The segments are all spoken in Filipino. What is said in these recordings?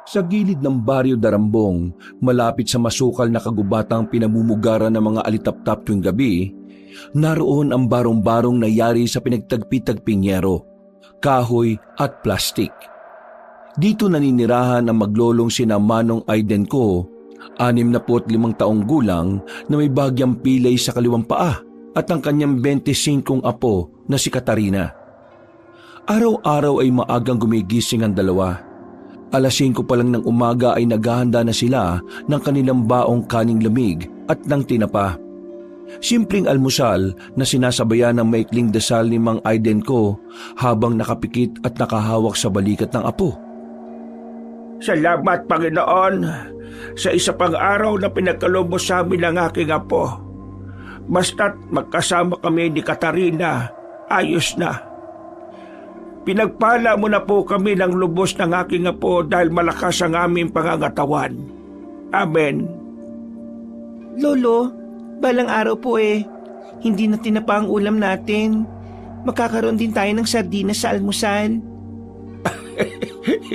Sa gilid ng Baryo Darambong, malapit sa masukal na kagubatang pinamumugaran ng mga alitaptap tuwing gabi, naroon ang barong-barong na yari sa pinagtagpi-tagping yero, kahoy at plastik. Dito naninirahan ang maglolong sina Manong Aidenko, 65 taong gulang na may bagyang pilay sa kaliwang paa, at ang kanyang 25 apo na si Katarina. Araw-araw ay maagang gumigising ang dalawa. Alas 5 pa lang ng umaga ay naghahanda na sila ng kanilang baong kaning lamig at ng tinapa. Simpleng almusal na sinasabayan ng maikling dasal ni Mang Aidenko habang nakapikit at nakahawak sa balikat ng apo. Salamat, Panginoon, sa isa pang araw na pinagkaloob sa amin ng aking apo. Basta't magkasama kami ni Katarina, ayos na. Pinagpala mo na po kami ng lubos ng aking apo dahil malakas ang aming pangangatawan. Amen. Lolo, balang araw po hindi na tinapa ang ulam natin. Magkakaroon din tayo ng sardinas sa almusal.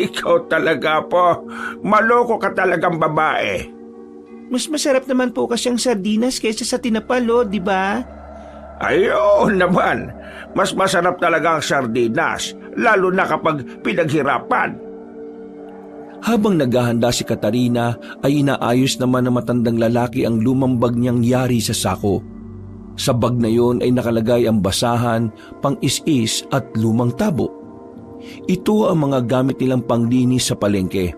Ikaw talaga po. Maloko ka talagang babae. Mas masarap naman po kasi ang sardinas kaysa sa tinapa, Lo, di ba? Ay, oo naman. Mas masarap talaga ang sardinas, lalo na kapag pinaghirapan. Habang naghahanda si Katarina ay inaayos naman ng matandang lalaki ang lumang bag niyang yari sa sako. Sa bag na yon ay nakalagay ang basahan, pang-is-is at lumang tabo. Ito ang mga gamit nilang panglinis sa palengke.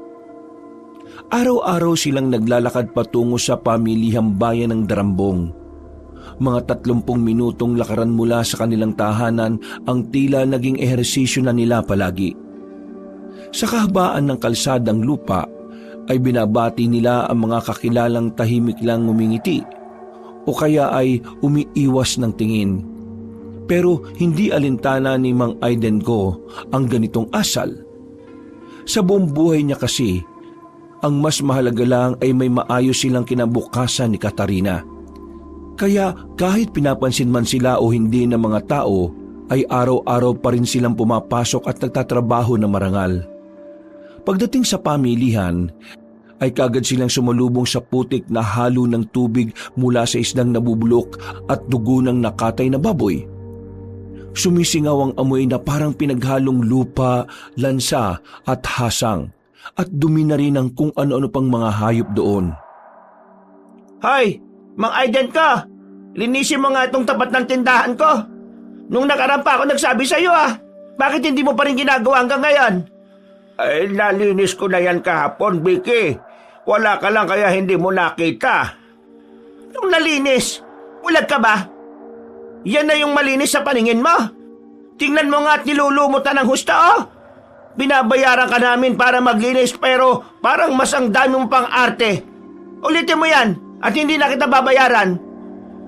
Araw-araw silang naglalakad patungo sa pamilihang bayan ng Darambong. Mga 30 minutong lakaran mula sa kanilang tahanan ang tila naging ehersisyo na nila palagi. Sa kahabaan ng kalsadang lupa ay binabati nila ang mga kakilalang tahimik lang ngumingiti o kaya ay umiiwas ng tingin. Pero hindi alintana ni Mang Aidenko ang ganitong asal. Sa buong buhay niya kasi, ang mas mahalaga lang ay may maayos silang kinabukasan ni Katarina. Kaya kahit pinapansin man sila o hindi ng mga tao, ay araw-araw pa rin silang pumapasok at nagtatrabaho na marangal. Pagdating sa pamilihan, ay kagad silang sumalubong sa putik na halo ng tubig mula sa isdang nabubulok at dugo ng nakatay na baboy. Sumisingaw ang amoy na parang pinaghalong lupa, lansa at hasang, at dumi na rin ang kung ano-ano pang mga hayop doon. Hoy! Mang Aiden ka! Linisin mo nga itong tapat ng tindahan ko. Nung nakaraan pa ako nagsabi sa iyo bakit hindi mo pa rin ginagawa hanggang ngayon? Ay, nalinis ko na yan kahapon, Vicky. Wala ka lang kaya hindi mo nakita. Yung nalinis, bulag ka ba? Yan na yung malinis sa paningin mo. Tingnan mo nga at nilulumutan ng husta, Binabayaran ka namin para maglinis pero parang mas ang dami mong pang arte. Ulitin mo yan. At hindi na kita babayaran.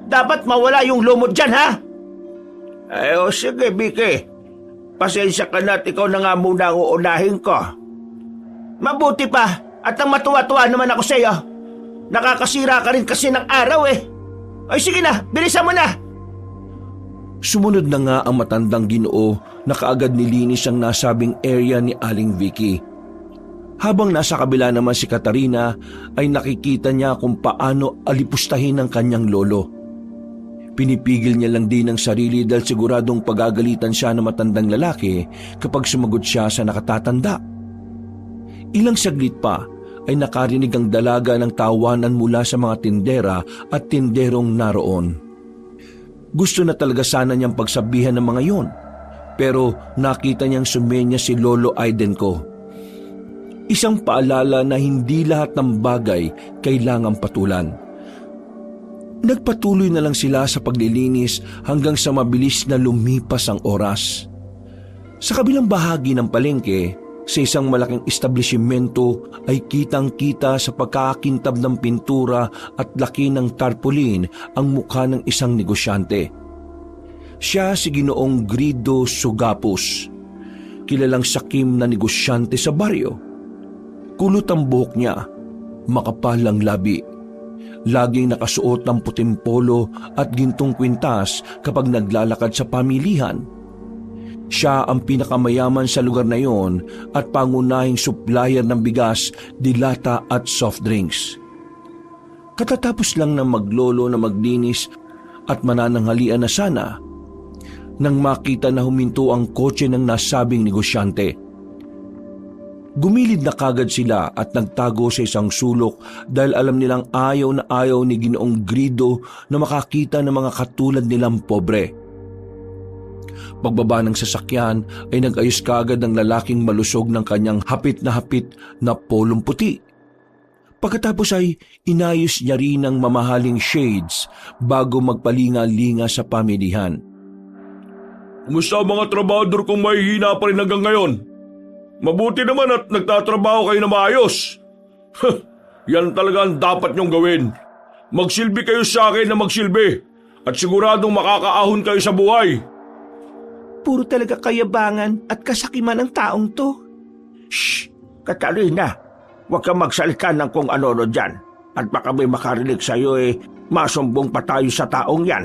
Dapat mawala yung lumot dyan, ha? Ay, sige, Vicky. Pasensya ka na at ikaw na nga muna ang uunahin ko. Mabuti pa at ang matuwa-tuwa naman ako sa iyo. Nakakasira ka rin kasi ng araw Ay, sige na, bilisan mo na. Sumunod na nga ang matandang Ginoo na kaagad nilinis ang nasabing area ni Aling Vicky. Habang nasa kabila naman si Katarina ay nakikita niya kung paano alipustahin ang kanyang lolo. Pinipigil niya lang din ang sarili dahil siguradong pagagalitan siya ng matandang lalaki kapag sumagot siya sa nakatatanda. Ilang saglit pa ay nakarinig ang dalaga ng tawanan mula sa mga tindera at tinderong naroon. Gusto na talaga sana niyang pagsabihan ng mga yon, pero nakita niyang sumenya si Lolo Aidenko. Isang paalala na hindi lahat ng bagay kailangang patulan. Nagpatuloy na lang sila sa paglilinis hanggang sa mabilis na lumipas ang oras. Sa kabilang bahagi ng palengke, sa isang malaking establishmento ay kitang-kita sa pagkakakintab ng pintura at laki ng tarpaulin ang mukha ng isang negosyante. Siya si Ginoong Grido Sugapos, kilalang sakim na negosyante sa baryo. Kulot ang buhok niya, makapal ang labi. Laging nakasuot ng puting polo at gintong kwintas kapag naglalakad sa pamilihan. Siya ang pinakamayaman sa lugar na iyon at pangunahing supplier ng bigas, dilata at soft drinks. Katatapos lang ng maglolo na maglinis at manananghalian na sana, nang makita na huminto ang kotse ng nasabing negosyante. Gumilid na kagad sila at nagtago sa isang sulok dahil alam nilang ayaw na ayaw ni Ginoong Grido na makakita ng mga katulad nilang pobre. Pagbaba ng sasakyan ay nag-ayos kaagad ng lalaking malusog ng kanyang hapit na polong puti. Pagkatapos ay inayos niya rin ang mamahaling shades bago magpalinga-linga sa pamilihan. Kumusta ang mga trabahador kung mahihina pa rin hanggang ngayon? Mabuti naman at nagtatrabaho kayo na maayos. Yan talaga ang dapat niyong gawin. Magsilbi kayo sa akin na magsilbi at siguradong makakaahon kayo sa buhay. Puro talaga kayabangan at kasakiman ng taong to. Shh! Katarina, huwag kang magsalita ng kung ano-ano dyan. At baka may makarinig sa'yo masumbong pa tayo sa taong yan.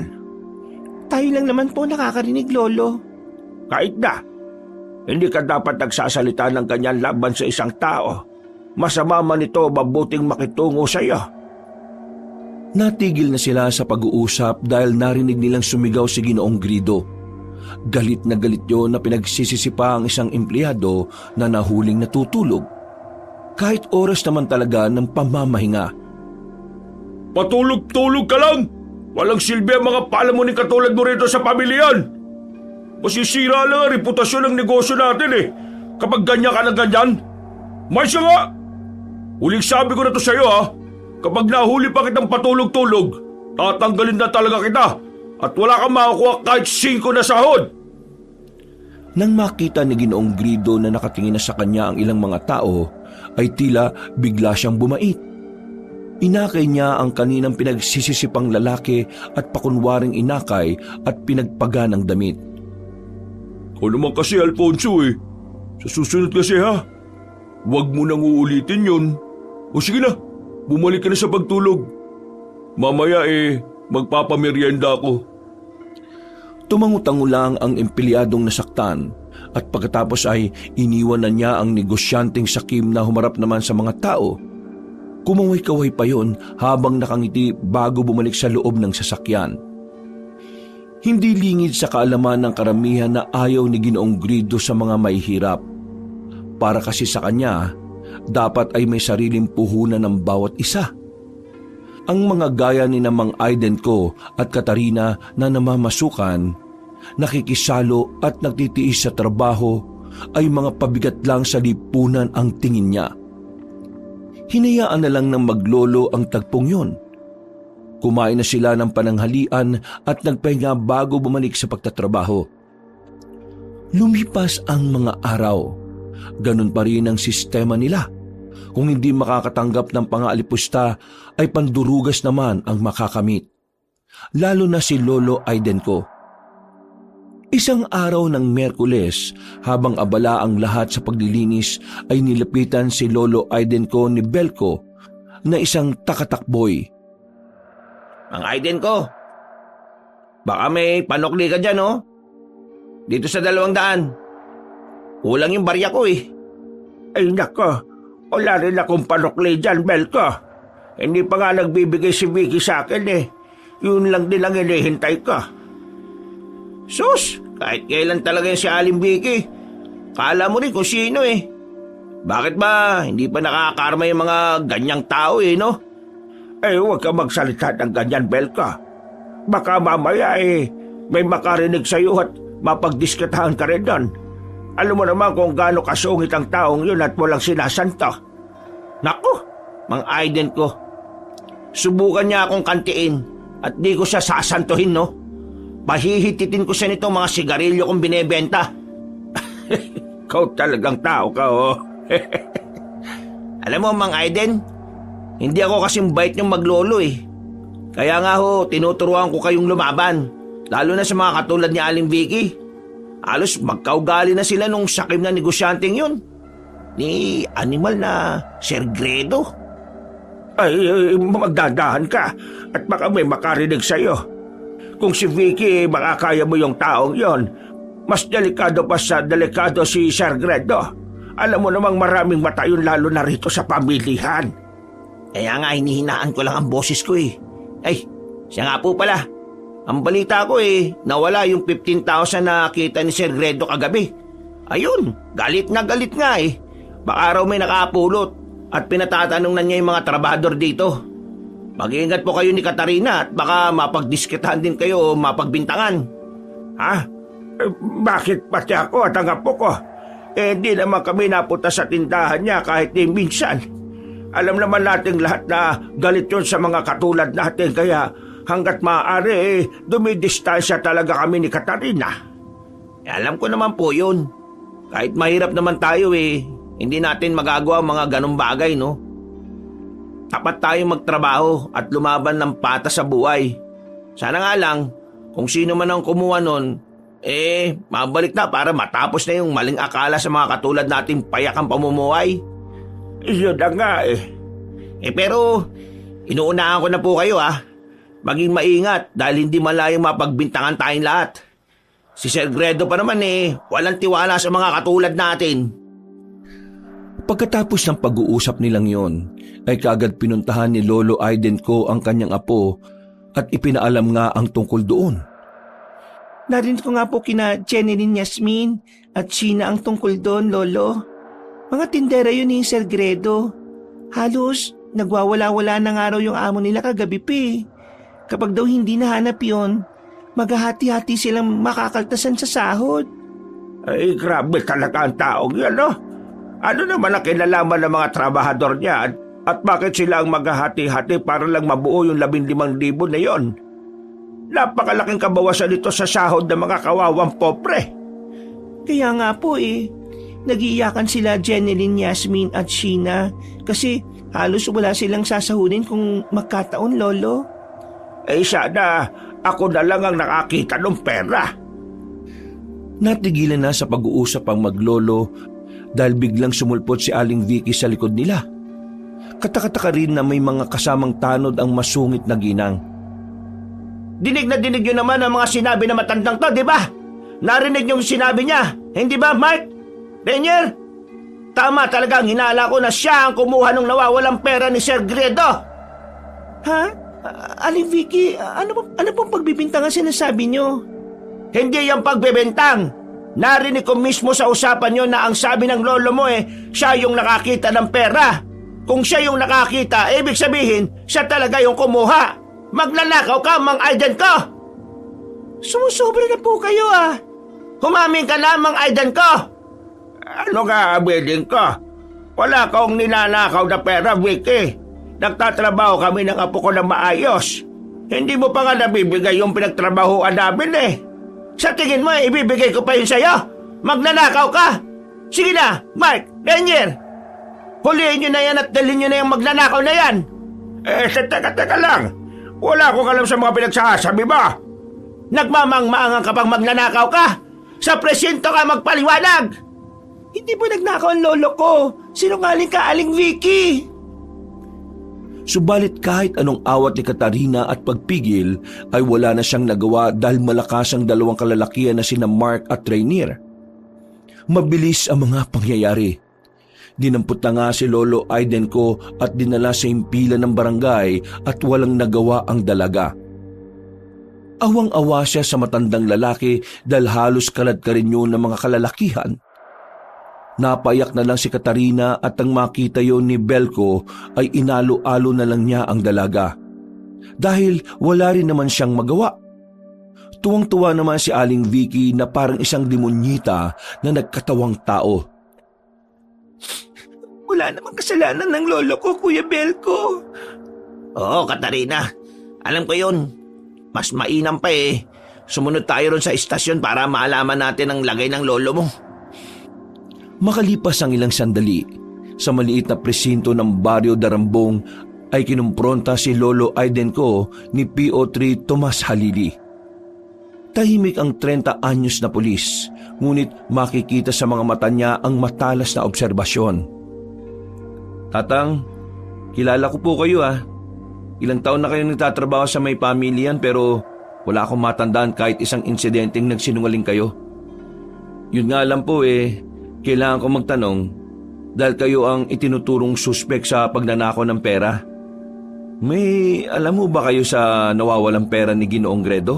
Tayo lang naman po nakakarinig, Lolo. Kahit na, hindi ka dapat nagsasalita ng ganyan laban sa isang tao. Masama man ito, mabuting makitungo sa iyo. Natigil na sila sa pag-uusap dahil narinig nilang sumigaw si Ginoong Grido. Galit na galit yun na pinagsisisi pa ang isang empleyado na nahuling natutulog. Kahit oras naman talaga ng pamamahinga. Patulog-tulog ka lang! Walang silbi ang mga palamunin katulad mo rito sa pamilyan! Masisira lang ang reputasyon ng negosyo natin kapag ganyan ka na ganyan. May siya nga! Huling sabi ko na to sa'yo kapag nahuli pa kitang patulog-tulog, tatanggalin na talaga kita at wala kang makukuha kahit 5 na sahod. Nang makita ni Ginoong Grido na nakatingin na sa kanya ang ilang mga tao, ay tila bigla siyang bumait. Inakay niya ang kaninang pinagsisisipang lalaki at pakunwaring inakay at pinagpaga ng damit. O naman kasi, Alfonso Sa susunod kasi huwag mo nang uulitin yun. O sige na, bumalik ka na sa pagtulog. Mamaya magpapamerienda ako. Tumangutango lang ang empleyadong nasaktan at pagkatapos ay iniwan na niya ang negosyanteng sakim na humarap naman sa mga tao. Kumaway-kaway pa yon habang nakangiti bago bumalik sa loob ng sasakyan. Hindi lingid sa kaalaman ng karamihan na ayaw ni Ginoong Grido sa mga mahihirap. Para kasi sa kanya, dapat ay may sariling puhunan ng bawat isa. Ang mga gaya ni Mang Aidenco at Katarina na namamasukan, nakikisalo at nagtitiis sa trabaho ay mga pabigat lang sa lipunan ang tingin niya. Hinayaan na lang ng maglolo ang tagpong yun. Kumain na sila ng pananghalian at nagpahinga bago bumalik sa pagtatrabaho. Lumipas ang mga araw. Ganun pa rin ang sistema nila. Kung hindi makakatanggap ng pang-aalipusta ay pandurugas naman ang makakamit. Lalo na si Lolo Aidenco. Isang araw ng Miyerkules, habang abala ang lahat sa paglilinis, ay nilapitan si Lolo Aidenco ni Belko na isang takatakboy. Mang Aidenco, baka may panukli ka dyan Dito sa 200. Kulang yung barya ko Ay nako, wala rin akong panukli dyan, Belko. Hindi pa nga nagbibigay si Vicky sa akin Yun lang din ang hinihintay ko. Sus, kahit kailan talaga si Aling Vicky. Kala mo rin kung sino Bakit ba hindi pa nakakarma yung mga ganyang tao no? Huwag ka magsalita ng ganyan, Belka. Baka mamaya may makarinig sa'yo at mapagdiskatahan ka rin doon. Alam mo naman kung gaano kasungit ang taong yun at walang sinasanto. Naku, Mang Aidenco. Subukan niya akong kantiin at di ko siya sasantuhin, Pahihititin ko siya nitong mga sigarilyo kong binebenta. Ikaw talagang tao ka, Alam mo, Mang Aiden, hindi ako kasing bait niyong maglolo Kaya nga tinuturuan ko kayong lumaban. Lalo na sa mga katulad ni Aling Vicky. Halos magkaugali na sila nung sakim na negosyanteng yun. Ni animal na Sir Gredo. Ay, magdadahan ka at baka may makarinig sa'yo. Kung si Vicky makakaya mo yung taong yon, Mas delikado pa sa delikado si Sir Gredo. Alam mo namang maraming mata yun lalo na rito sa pamilihan. Kaya nga hinihinaan ko lang ang boses ko eh. Ay, siya nga po pala. Ang balita ko nawala yung 15,000 na kita ni Sir Gredo kagabi. Ayun, galit nga eh. Baka raw may nakapulot at pinatatanong na niya yung mga trabador dito. Mag-iingat po kayo ni Katarina at baka mapagdiskitahan din kayo o mapagbintangan. Ha? Bakit pati ako at ang apo ko? Di naman kami napunta sa tindahan niya kahit di minsan. Alam naman nating lahat na galit yun sa mga katulad natin kaya hanggat maaari dumidistansya talaga kami ni Katarina. Alam ko naman po yun. Kahit mahirap naman tayo hindi natin magagawa ang mga ganong bagay, no? Tapat tayong magtrabaho at lumaban ng patas sa buhay. Sana nga lang, kung sino man ang kumuha nun, mabalik na para matapos na yung maling akala sa mga katulad nating payak ang pamumuhay. Iyon na nga pero, inuunahan ko na po kayo Maging maingat dahil hindi malayong mapagbintangan tayong lahat. Si Sir Gredo pa naman walang tiwala sa mga katulad natin. Pagkatapos ng pag-uusap nilang yon, ay kaagad pinuntahan ni Lolo Aidenko ang kanyang apo at ipinaalam nga ang tungkol doon. Narinig ko nga po kina Jeneline Yasmin at Sheena ang tungkol doon, Lolo. Mga tindera yun ni Sir Gredo. Halos nagwawala-wala na nga raw yung amo nila kagabi pa Kapag daw hindi nahanap yun, maghahati-hati silang makakaltasan sa sahod. Ay, grabe talaga ang taong yan, no? Ano naman ang kinalaman ng mga trabahador niya at bakit sila ang maghahati-hati para lang mabuo yung 15,000 na yon? Napakalaking kabawasan ito sa sahod ng mga kawawang popre. Kaya nga po nag-iiyakan sila Jeneline, Yasmin at Sheena kasi halos wala silang sasahunin kung magkataon, Lolo. Sana ako na lang ang nakakita ng pera. Natigilan na sa pag-uusap ang maglolo dahil biglang sumulpot si Aling Vicky sa likod nila. Katakataka rin na may mga kasamang tanod ang masungit na ginang. Dinig na dinig yun naman ang mga sinabi na matandang to, di ba? Narinig yung sinabi niya, hindi ba, Mark? Rainier? Tama talaga ang hinala ko na siya ang kumuha ng nawawalang pera ni Sir Gredo. Ha? Aling Vicky, ano pong pagbibintangan sinasabi niyo? Hindi yung pagbebentang. Narinig ko mismo sa usapan nyo na ang sabi ng lolo mo siya yung nakakita ng pera. Kung siya yung nakakita, ibig sabihin, siya talaga yung kumuha. Magnanakaw ka, Mang Aiden ko! Sumusobra na po kayo Humamin ka na, Mang Aiden ko! Ano ka, Aiden ko? Wala kang ninanakaw na pera, Vicky. Nagtatrabaho kami ng apo ko na maayos. Hindi mo pa nga nabibigay yung pinagtrabahoan namin Sa tingin mo ibibigay ko pa yun sa'yo? Magnanakaw ka? Sige na, Mark, Rainier. Huliin nyo na yan at dalhin nyo na yung magnanakaw na yan. Teka lang. Wala akong alam sa mga pinagsasabi ba? Nagmamang-maangang ka pang magnanakaw ka? Sa presinto ka magpaliwanag! Hindi po nagnakaw ang lolo ko. Sinungaling ka, Aling Vicky. Subalit kahit anong awat ni Katarina at pagpigil ay wala na siyang nagawa dahil malakas ang dalawang kalalakihan na sina Mark at Rainier. Mabilis ang mga pangyayari. Dinampot na nga si Lolo Aidenko at dinala sa himpilan ng barangay at walang nagawa ang dalaga. Awang-awa siya sa matandang lalaki dahil halos kalad ka rin yun ng mga kalalakihan. Napayak na lang si Katarina at ang makita yon ni Belko ay inalo-alo na lang niya ang dalaga. Dahil wala rin naman siyang magawa. Tuwang-tuwa naman si Aling Vicky na parang isang demonyita na nagkatawang tao. Wala namang kasalanan ng lolo ko, Kuya Belko. Oo, Katarina. Alam ko yun. Mas mainam pa Sumunod tayo ron sa istasyon para maalaman natin ang lagay ng lolo mo. Makalipas ang ilang sandali, sa maliit na presinto ng Baryo Darambong ay kinumpronta si Lolo Aidenko ni PO3 Tomas Halili. Tahimik ang 30 anyos na pulis, ngunit makikita sa mga mata niya ang matalas na obserbasyon. Tatang, kilala ko po kayo Ilang taon na kayo nagtatrabaho sa may pamilyan pero wala akong matandaan kahit isang insidenteng nagsinungaling kayo. Yun nga lang po kailangan ko magtanong dahil kayo ang itinuturong suspek sa pagnanakaw ng pera. May alam mo ba kayo sa nawawalang pera ni Ginoong Gredo?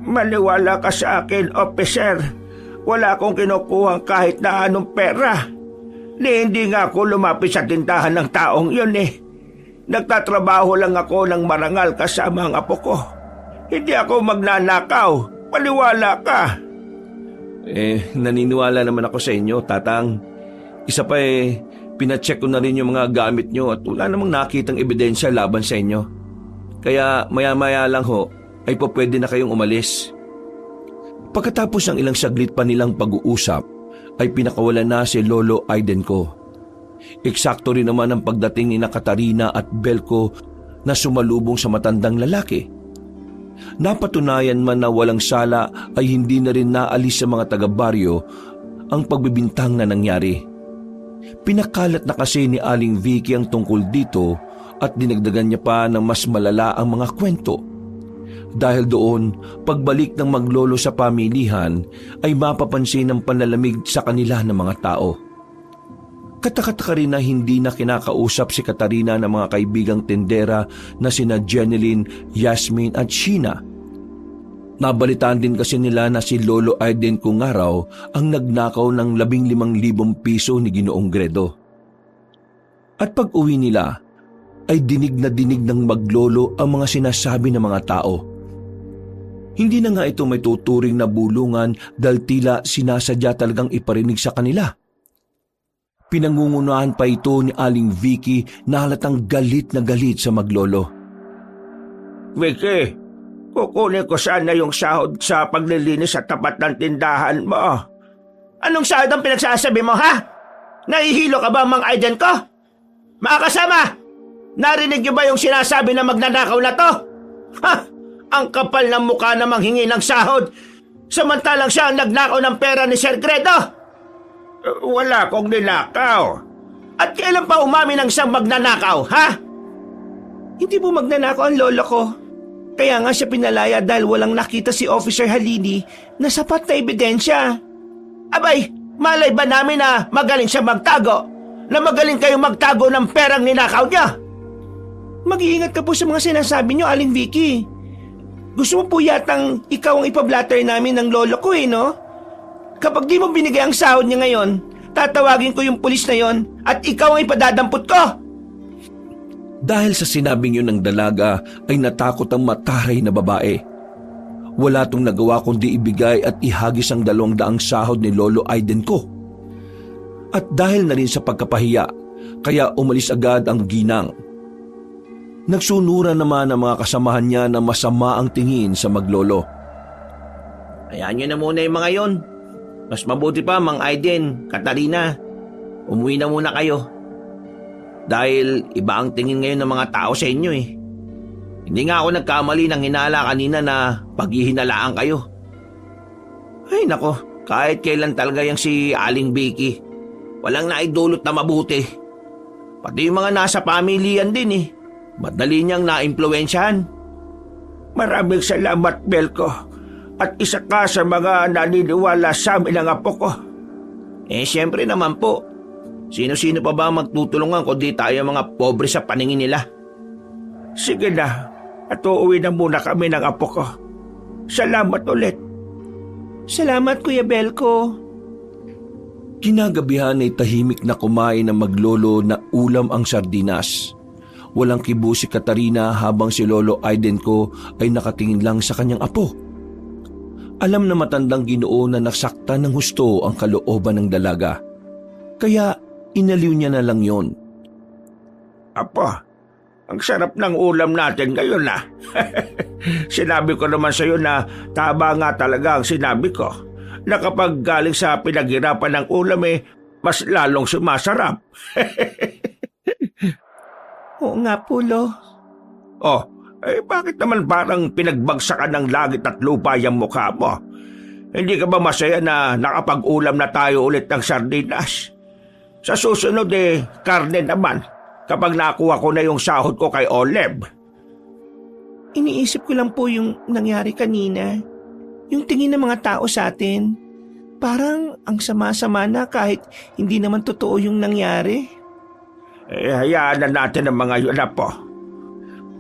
Maniwala ka sa akin, officer. Wala akong kinukuhang kahit na anong pera. Hindi nga ako lumapit sa tindahan ng taong yun Nagtatrabaho lang ako ng marangal kasama ang apo ko. Hindi ako magnanakaw. Paniwala ka. Naniniwala naman ako sa inyo, Tatang. Isa pa pinacheck ko na rin yung mga gamit nyo at wala namang nakitang ebidensya laban sa inyo. Kaya maya-maya lang ay pwede na kayong umalis. Pagkatapos ng ilang saglit pa nilang pag-uusap, ay pinakawalan na si Lolo Aidenko. Eksakto rin naman ang pagdating ni Katarina at Belko na sumalubong sa matandang lalaki. Napatunayan man na walang sala ay hindi na rin naalis sa mga taga-baryo ang pagbibintang na nangyari. Pinakalat na kasi ni Aling Vicky ang tungkol dito at dinagdagan niya pa ng mas malala ang mga kwento. Dahil doon, pagbalik ng maglolo sa pamilihan ay mapapansin ang panlalamig sa kanila ng mga tao. Katakataka rin na hindi na kinakausap si Katarina ng mga kaibigang tendera na sina Jeneline, Yasmin at Sheena. Nabalitaan din kasi nila na si Lolo Aidenko nga raw ang nagnakaw ng 15,000 piso ni Ginoong Gredo. At pag uwi nila, ay dinig na dinig ng maglolo ang mga sinasabi ng mga tao. Hindi na nga ito may tuturing na bulungan dahil tila sinasadya talagang iparinig sa kanila. Pinangungunahan pa ito ni Aling Vicky na halatang galit na galit sa maglolo. Vicky, kukunin ko sana yung sahod sa paglilinis sa tapat ng tindahan mo. Anong sahod ang pinagsasabi mo, ha? Nahihilo ka ba, Mang Aiden ko? Mga kasama, narinig niyo ba yung sinasabi na magnanakaw na to? Ha? Ang kapal ng mukha na manghingi ng sahod, samantalang siya ang nagnakaw ng pera ni Sir Gredo. Wala akong ninakaw. At kailan pa umamin ang siyang magnanakaw, ha? Hindi po magnanakaw ang lolo ko. Kaya nga siya pinalaya dahil walang nakita si Officer Halili na sapat na ebidensya. Abay, malay ba namin na magaling siya magtago? Na magaling kayong magtago ng perang ninakaw niya? Mag-iingat ka po sa mga sinasabi niyo, Aling Vicky. Gusto mo po yatang ikaw ang ipablatter namin ng lolo ko no? Kapag di mo binigay ang sahod niya ngayon, tatawagin ko yung pulis na yon at ikaw ang ipadadampot ko. Dahil sa sinabing yun ng dalaga ay natakot ang mataray na babae. Wala tong nagawa kundi ibigay at ihagis ang 200 sahod ni Lolo Aidenko. At dahil na rin sa pagkapahiya, kaya umalis agad ang ginang. Nagsunura naman ang mga kasamahan niya na masama ang tingin sa maglolo. Hayaan niyo na muna yung mga yon. Mas mabuti pa, Mang Aiden, Katarina. Umuwi na muna kayo. Dahil iba ang tingin ngayon ng mga tao sa inyo Hindi nga ako nagkamali ng hinala kanina na paghihinalaan kayo. Ay nako, kahit kailan talaga yung si Aling Vicky. Walang naidulot na mabuti. Pati yung mga nasa pamilyan din Madali niyang naimpluwensyahan. Maraming salamat, Belko. At isa ka sa mga naniniwala sa amin ng apo ko. Siyempre naman po. Sino-sino pa ba magtutulungan kundi tayo mga pobre sa paningin nila? Sige na, at uuwi na muna kami ng apo ko. Salamat ulit. Salamat, Kuya Belko. Kinagabihan ay tahimik na kumain ng maglolo na ulam ang sardinas. Walang kibo si Katarina habang si Lolo Aidenko ay nakatingin lang sa kanyang apo. Alam na matandang Ginoo na nasaktan ng husto ang kalooban ng dalaga. Kaya inaliw niya na lang yon. Apo, ang sarap ng ulam natin ngayon Sinabi ko naman sa iyo na tama nga talaga ang sinabi ko. Na kapag galing sa pinaghirapan ng ulam mas lalong sumasarap. Oo nga po, Lo. Bakit naman parang pinagbagsakan ng langit at lupa yung mukha mo? Hindi ka ba masaya na nakapag-ulam na tayo ulit ng sardinas? Sa susunod karne naman kapag nakuha ko na yung sahod ko kay Oleb. Iniisip ko lang po yung nangyari kanina. Yung tingin ng mga tao sa atin. Parang ang sama-sama na kahit hindi naman totoo yung nangyari. Hayaan na natin ang mga yun, Apo.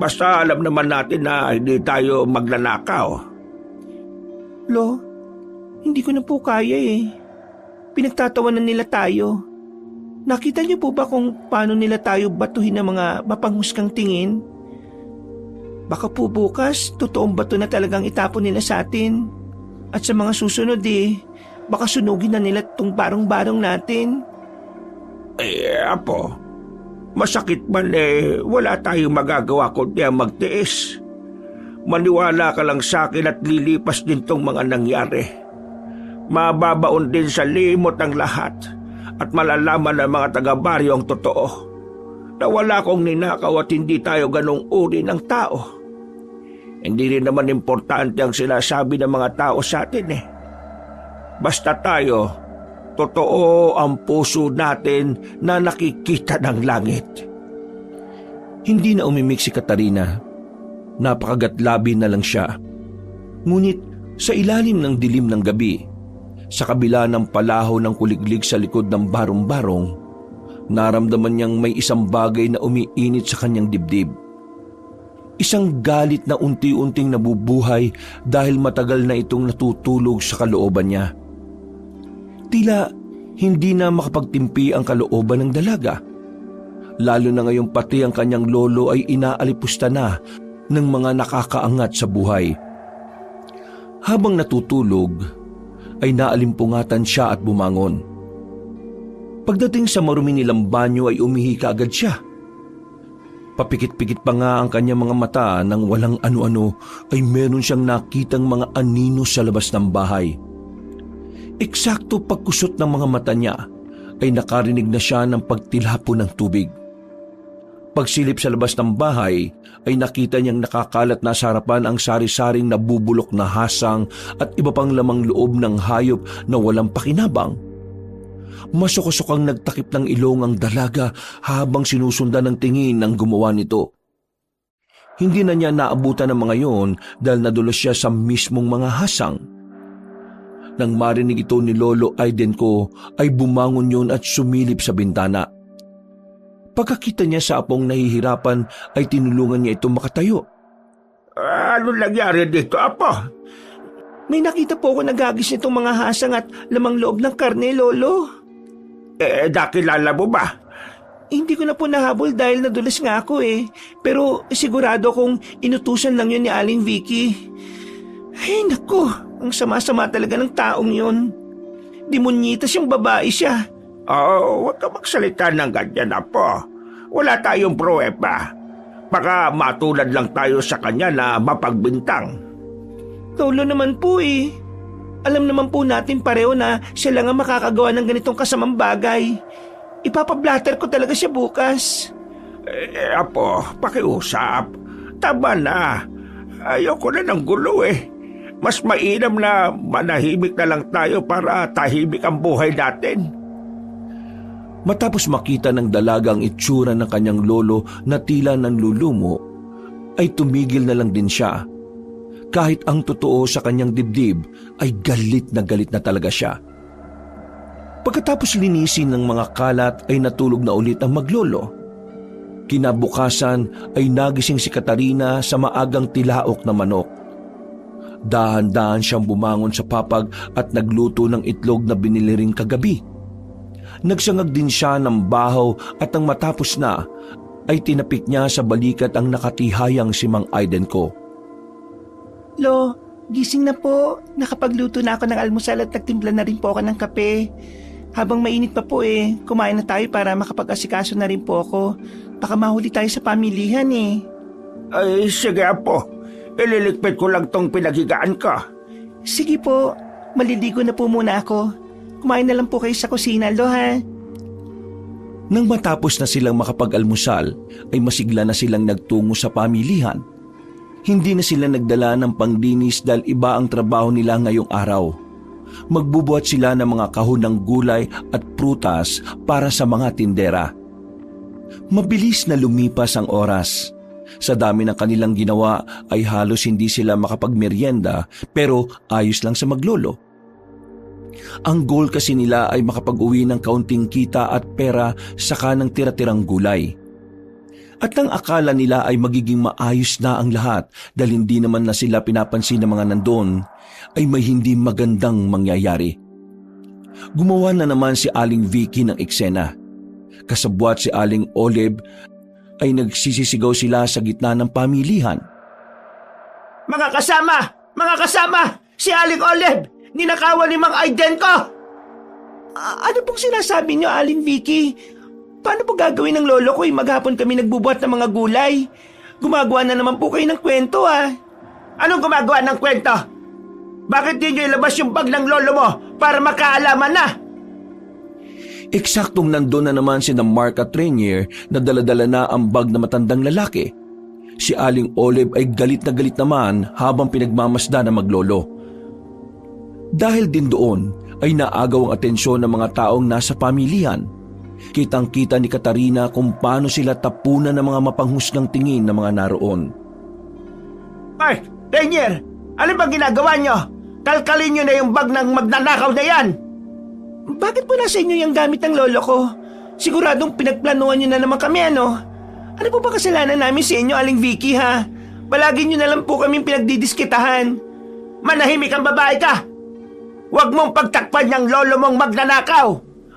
Basta alam naman natin na hindi tayo magnanakaw. Lo, hindi ko na po kaya eh. Pinagtatawanan nila tayo. Nakita niyo po ba kung paano nila tayo batuhin ng mga mapanghusgang tingin? Baka po bukas, totoong bato na talagang itapon nila sa atin. At sa mga susunod baka sunugin na nila itong barong-barong natin. Apo, masakit man wala tayong magagawa kundi ang magtiis. Maniwala ka lang sa akin at lilipas din tong mga nangyari. Mababaon din sa limot ang lahat at malalaman ng mga taga-baryo ang totoo na wala kong ninakaw at hindi tayo ganong uri ng tao. Hindi rin naman importante ang sinasabi ng mga tao sa atin Basta tayo, totoo ang puso natin na nakikita ng langit. Hindi na umimik si Katarina. Napakagatlabi na lang siya. Ngunit sa ilalim ng dilim ng gabi, sa kabila ng palaho ng kuliglig sa likod ng barong-barong, naramdaman niyang may isang bagay na umiinit sa kanyang dibdib. Isang galit na unti-unting nabubuhay dahil matagal na itong natutulog sa kalooban niya. Tila hindi na makapagtimpi ang kalooban ng dalaga. Lalo na ngayong pati ang kanyang lolo ay inaalipusta na ng mga nakakaangat sa buhay. Habang natutulog, ay naalimpungatan siya at bumangon. Pagdating sa marumi nilang banyo ay umihi kaagad siya. Papikit-pikit pa nga ang kanyang mga mata nang walang ano-ano ay meron siyang nakitang mga anino sa labas ng bahay. Eksakto pagkusot ng mga mata niya ay nakarinig na siya ng pagtilhapo ng tubig. Pagsilip sa labas ng bahay ay nakita niyang nakakalat na sa harapan ang sari-saring nabubulok na hasang at iba pang lamang loob ng hayop na walang pakinabang. Masukasukang nagtakip ng ilong ang dalaga habang sinusundan ng tingin ng gumawa nito. Hindi na niya naabutan ng mga yon dahil nadulas siya sa mismong mga hasang. Nang marinig ito ni Lolo Aidenko ay bumangon yun at sumilip sa bintana. Pagkakita niya sa apong nahihirapan ay tinulungan niya ito makatayo. Ano nangyari dito, Apo? May nakita po ako nagagis nitong mga hasang at lamang loob ng karne, Lolo. Nakilala mo ba? Hindi ko na po nahabol dahil nadulas nga ako Pero sigurado kong inutusan lang yun ni Aling Vicky. Ay naku, ang sama-sama talaga ng taong yun. Demonyitas yung babae siya. Huwag ka magsalita ng ganyan, Apo. Wala tayong pruweba. Baka matulad lang tayo sa kanya na mapagbintang. Lolo naman po Alam naman po natin pareho na siya lang ang makakagawa ng ganitong kasamang bagay. Ipapablatter ko talaga siya bukas. Apo, pakiusap. Tama na. Ayoko na ng gulo Mas mainam na manahimik na lang tayo para tahimik ang buhay natin. Matapos makita ng dalaga ang itsura ng kanyang lolo na tila nanlulumo, ay tumigil na lang din siya. Kahit ang totoo sa kanyang dibdib ay galit na talaga siya. Pagkatapos linisin ng mga kalat ay natulog na ulit ang maglolo. Kinabukasan ay nagising si Katarina sa maagang tilaok na manok. Dahan-dahan siyang bumangon sa papag at nagluto ng itlog na binili rin kagabi. Nagsangag din siya ng bahaw at nang matapos na ay tinapik niya sa balikat ang nakatihayang si Mang Aidenko. Lo, gising na po. Nakapagluto na ako ng almusal at nagtimpla na rin po ako ng kape. Habang mainit pa po kumain na tayo para makapag-asikaso na rin po ako. Baka mahuli tayo sa pamilihan Ay, sige, Apo. Ililigpit ko lang tong pinaghigaan ko. Sige po, maliligo na po muna ako. Kumain na lang po kayo sa kusina, Lo, ha? Nang matapos na silang makapag-almusal, ay masigla na silang nagtungo sa pamilihan. Hindi na sila nagdala ng pangdinis dahil iba ang trabaho nila ngayong araw. Magbubuhat sila ng mga kahon ng gulay at prutas para sa mga tindera. Mabilis na lumipas ang oras. Sa dami ng kanilang ginawa ay halos hindi sila makapagmeryenda pero ayos lang sa maglolo. Ang goal kasi nila ay makapag-uwi ng kaunting kita at pera saka ng tira-tirang gulay. At ang akala nila ay magiging maayos na ang lahat dahil hindi naman na sila pinapansin ng mga nandun, ay may hindi magandang mangyayari. Gumawa na naman si Aling Vicky ng eksena. Kasabwat si Aling Olive ay nagsisisigaw sila sa gitna ng pamilihan. Mga kasama! Mga kasama! Si Aling Olive! Ninakawan ni Mang Aiden ko! Ano pong sinasabi niyo, Aling Vicky? Paano po gagawin ng lolo ko? Maghapon kami nagbubuhat ng mga gulay. Gumagawa na naman po kayo ng kwento Anong gumagawa ng kwento? Bakit di nyo ilabas yung bag ng lolo mo para makaalaman na? Eksaktong nandun na naman si Mark at Rainier na daladala na ang bag na matandang lalaki. Si Aling Olive ay galit na galit naman habang pinagmamasda na maglolo. Dahil din doon ay naagaw ang atensyon ng mga taong nasa pamilihan. Kitang-kita ni Katarina kung paano sila tapunan ng mga mapanghusgang tingin ng mga naroon. Ay, Rainier! Ano bang ginagawa nyo? Kalkalin nyo na yung bag ng magnanakaw na yan! Bakit po nasa inyo yung gamit ng lolo ko? Siguradong pinagplanuhan nyo na naman kami, ano? Ano po ba kasalanan namin sa inyo, Aling Vicky, ha? Palagi nyo na lang po kaming pinagdidiskitahan. Manahimik ang babae ka! Huwag mong pagtakpan yung lolo mong magnanakaw!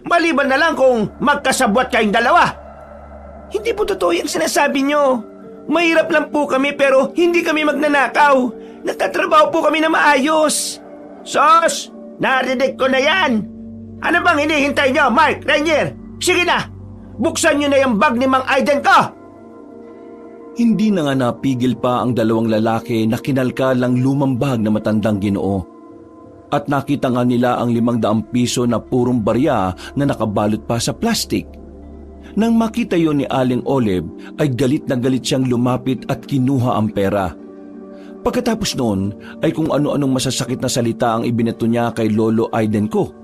Maliban na lang kung magkasabwat kayong dalawa! Hindi po totoo yung sinasabi nyo. Mahirap lang po kami pero hindi kami magnanakaw. Nagtatrabaho po kami na maayos. Sos! Narinig ko na yan! Ano bang hinihintay nyo, Mark, Rainier? Sige na! Buksan nyo na yung bag ni Mang Aiden ko! Hindi na nga napigil pa ang dalawang lalaki na kinalkalang lumang bag na matandang Ginoo. At nakita nga nila ang 500 piso na purong barya na nakabalot pa sa plastik. Nang makita yon ni Aling Olive ay galit na galit siyang lumapit at kinuha ang pera. Pagkatapos noon ay kung ano-anong masasakit na salita ang ibinato niya kay Lolo Aiden ko.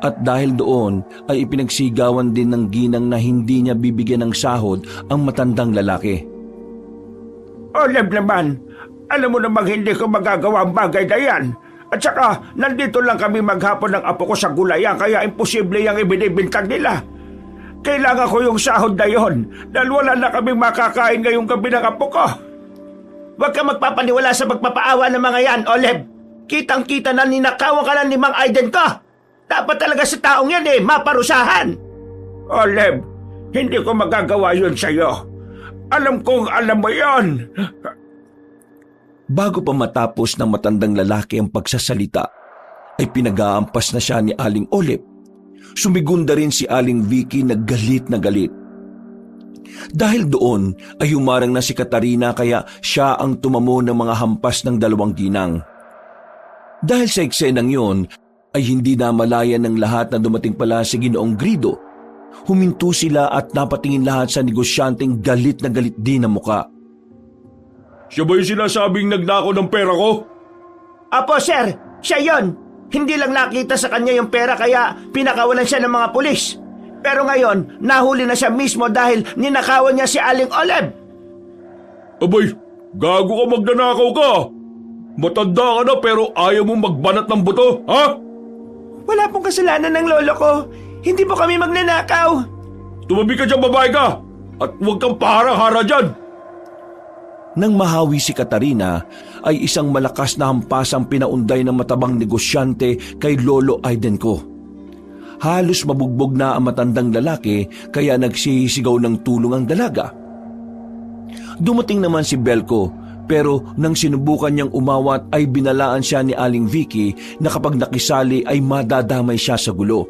At dahil doon ay ipinagsigawan din ng ginang na hindi niya bibigyan ng sahod ang matandang lalaki. Olive naman, alam mo namang hindi ko magagawa ang bagay na yan. At saka, nandito lang kami maghapon ng apo ko sa gulayan kaya imposible yung ibinibintang nila. Kailangan ko yung sahod na yon dahil wala na kaming makakain ngayong gabi ng apo ko. Huwag ka magpapaniwala sa magpapaawa ng mga yan, Olive. Kitang-kita na ninakawan ka na ni Mang Aiden ko. Dapat talaga sa taong yan maparusahan. Olive, hindi ko magagawa yun sa'yo. Alam kong alam mo yon. Bago pa matapos ng matandang lalaki ang pagsasalita, ay pinag-aampas na siya ni Aling Olive. Sumigunda rin si Aling Vicky na galit na galit. Dahil doon ay humarang na si Katarina kaya siya ang tumamo ng mga hampas ng dalawang ginang. Dahil sa eksenang yon ay hindi na malaya ng lahat na dumating pala si Ginoong Grido. Huminto sila at napatingin lahat sa negosyanteng galit na galit din ang muka. Siya ba yung sinasabing nagnakaw ng pera ko? Apo, sir, siya yon. Hindi lang nakita sa kanya yung pera kaya pinakawalan siya ng mga pulis. Pero ngayon, nahuli na siya mismo dahil ninakawan niya si Aling Olive. Abay, gago ka, magnanakaw ka! Matanda ka na pero ayaw mong magbanat ng buto, ha? Wala pong kasalanan ng lolo ko. Hindi po kami magnanakaw. Tumabi ka dyan, babae ka! At huwag kang paharang-hara dyan! Nang mahawi si Katarina, ay isang malakas na hampasang pinaunday ng matabang negosyante kay Lolo Aiden ko. Halos mabugbog na ang matandang lalaki kaya nagsisigaw ng tulong ang dalaga. Dumating naman si Belko pero nang sinubukan niyang umawat ay binalaan siya ni Aling Vicky na kapag nakisali ay madadamay siya sa gulo.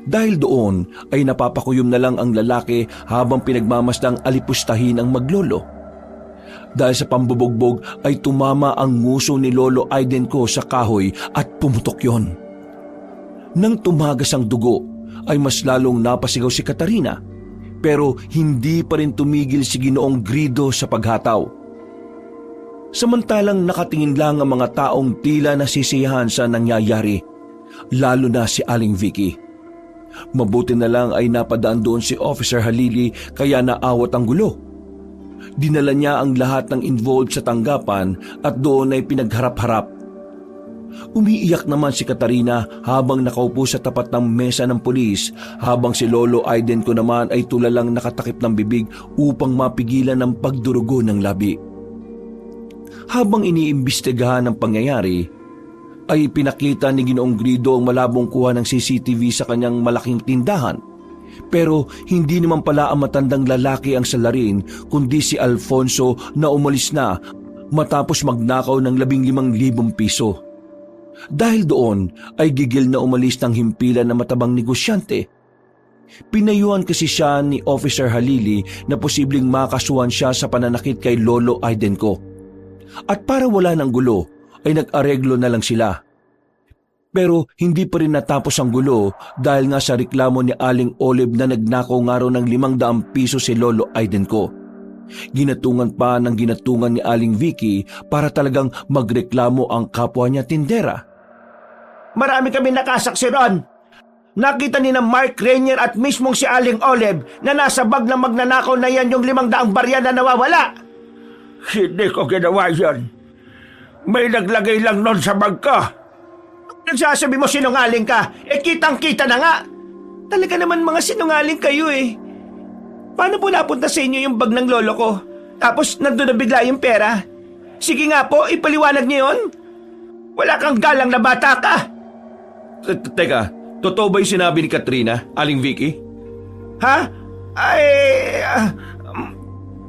Dahil doon ay napapakuyom na lang ang lalaki habang pinagmamasdang alipustahin ang maglolo. Dahil sa pambubugbog ay tumama ang nguso ni Lolo Aiden ko sa kahoy at pumutok yon. Nang tumagas ang dugo ay mas lalong napasigaw si Katarina pero hindi pa rin tumigil si Ginoong Grido sa paghataw. Samantalang nakatingin lang ang mga taong tila nasisiyahan sa nangyayari, lalo na si Aling Vicky. Mabuti na lang ay napadaan doon si Officer Halili kaya naawat ang gulo. Dinala niya ang lahat ng involved sa tanggapan at doon ay pinagharap-harap. Umiiyak naman si Katarina habang nakaupo sa tapat ng mesa ng pulis, habang si Lolo Aiden ko naman ay tulalang nakatakip ng bibig upang mapigilan ang pagdurugo ng labi. Habang iniimbestigahan ang pangyayari, ay pinakita ni Ginoong Grido ang malabong kuha ng CCTV sa kanyang malaking tindahan. Pero hindi naman pala ang matandang lalaki ang salarin, kundi si Alfonso na umalis na matapos magnakaw ng 15,000 piso. Dahil doon ay gigil na umalis ng himpilan na matabang negosyante. Pinayuhan kasi siya ni Officer Halili na posibleng makasuhan siya sa pananakit kay Lolo Aiden ko. At para wala ng gulo ay nag-areglo na lang sila. Pero hindi pa rin natapos ang gulo dahil nga sa reklamo ni Aling Olive na nagnakaw nga raw ng 500 piso si Lolo Aiden ko. Ginatungan pa ng ginatungan ni Aling Vicky para talagang magreklamo ang kapwa niya tindera. Marami kami nakasaksi ron. Nakita ni na Mark Rainier at mismong si Aling Olive na nasa bag na magnanakaw na yan yung 500 barya na nawawala. Hindi ko ginawa yan. May naglagay lang nun sa bag ko. Nagsasabi mo sinungaling ka, kitang-kita na nga. Talaga naman mga sinungaling kayo eh. Paano po napunta sa inyo yung bag ng lolo ko? Tapos nandun na bigla yung pera. Sige nga po, ipaliwanag niyo yun. Wala kang galang na bata ka. Teka, totoo ba yung sinabi ni Katrina, Aling Vicky? Ha?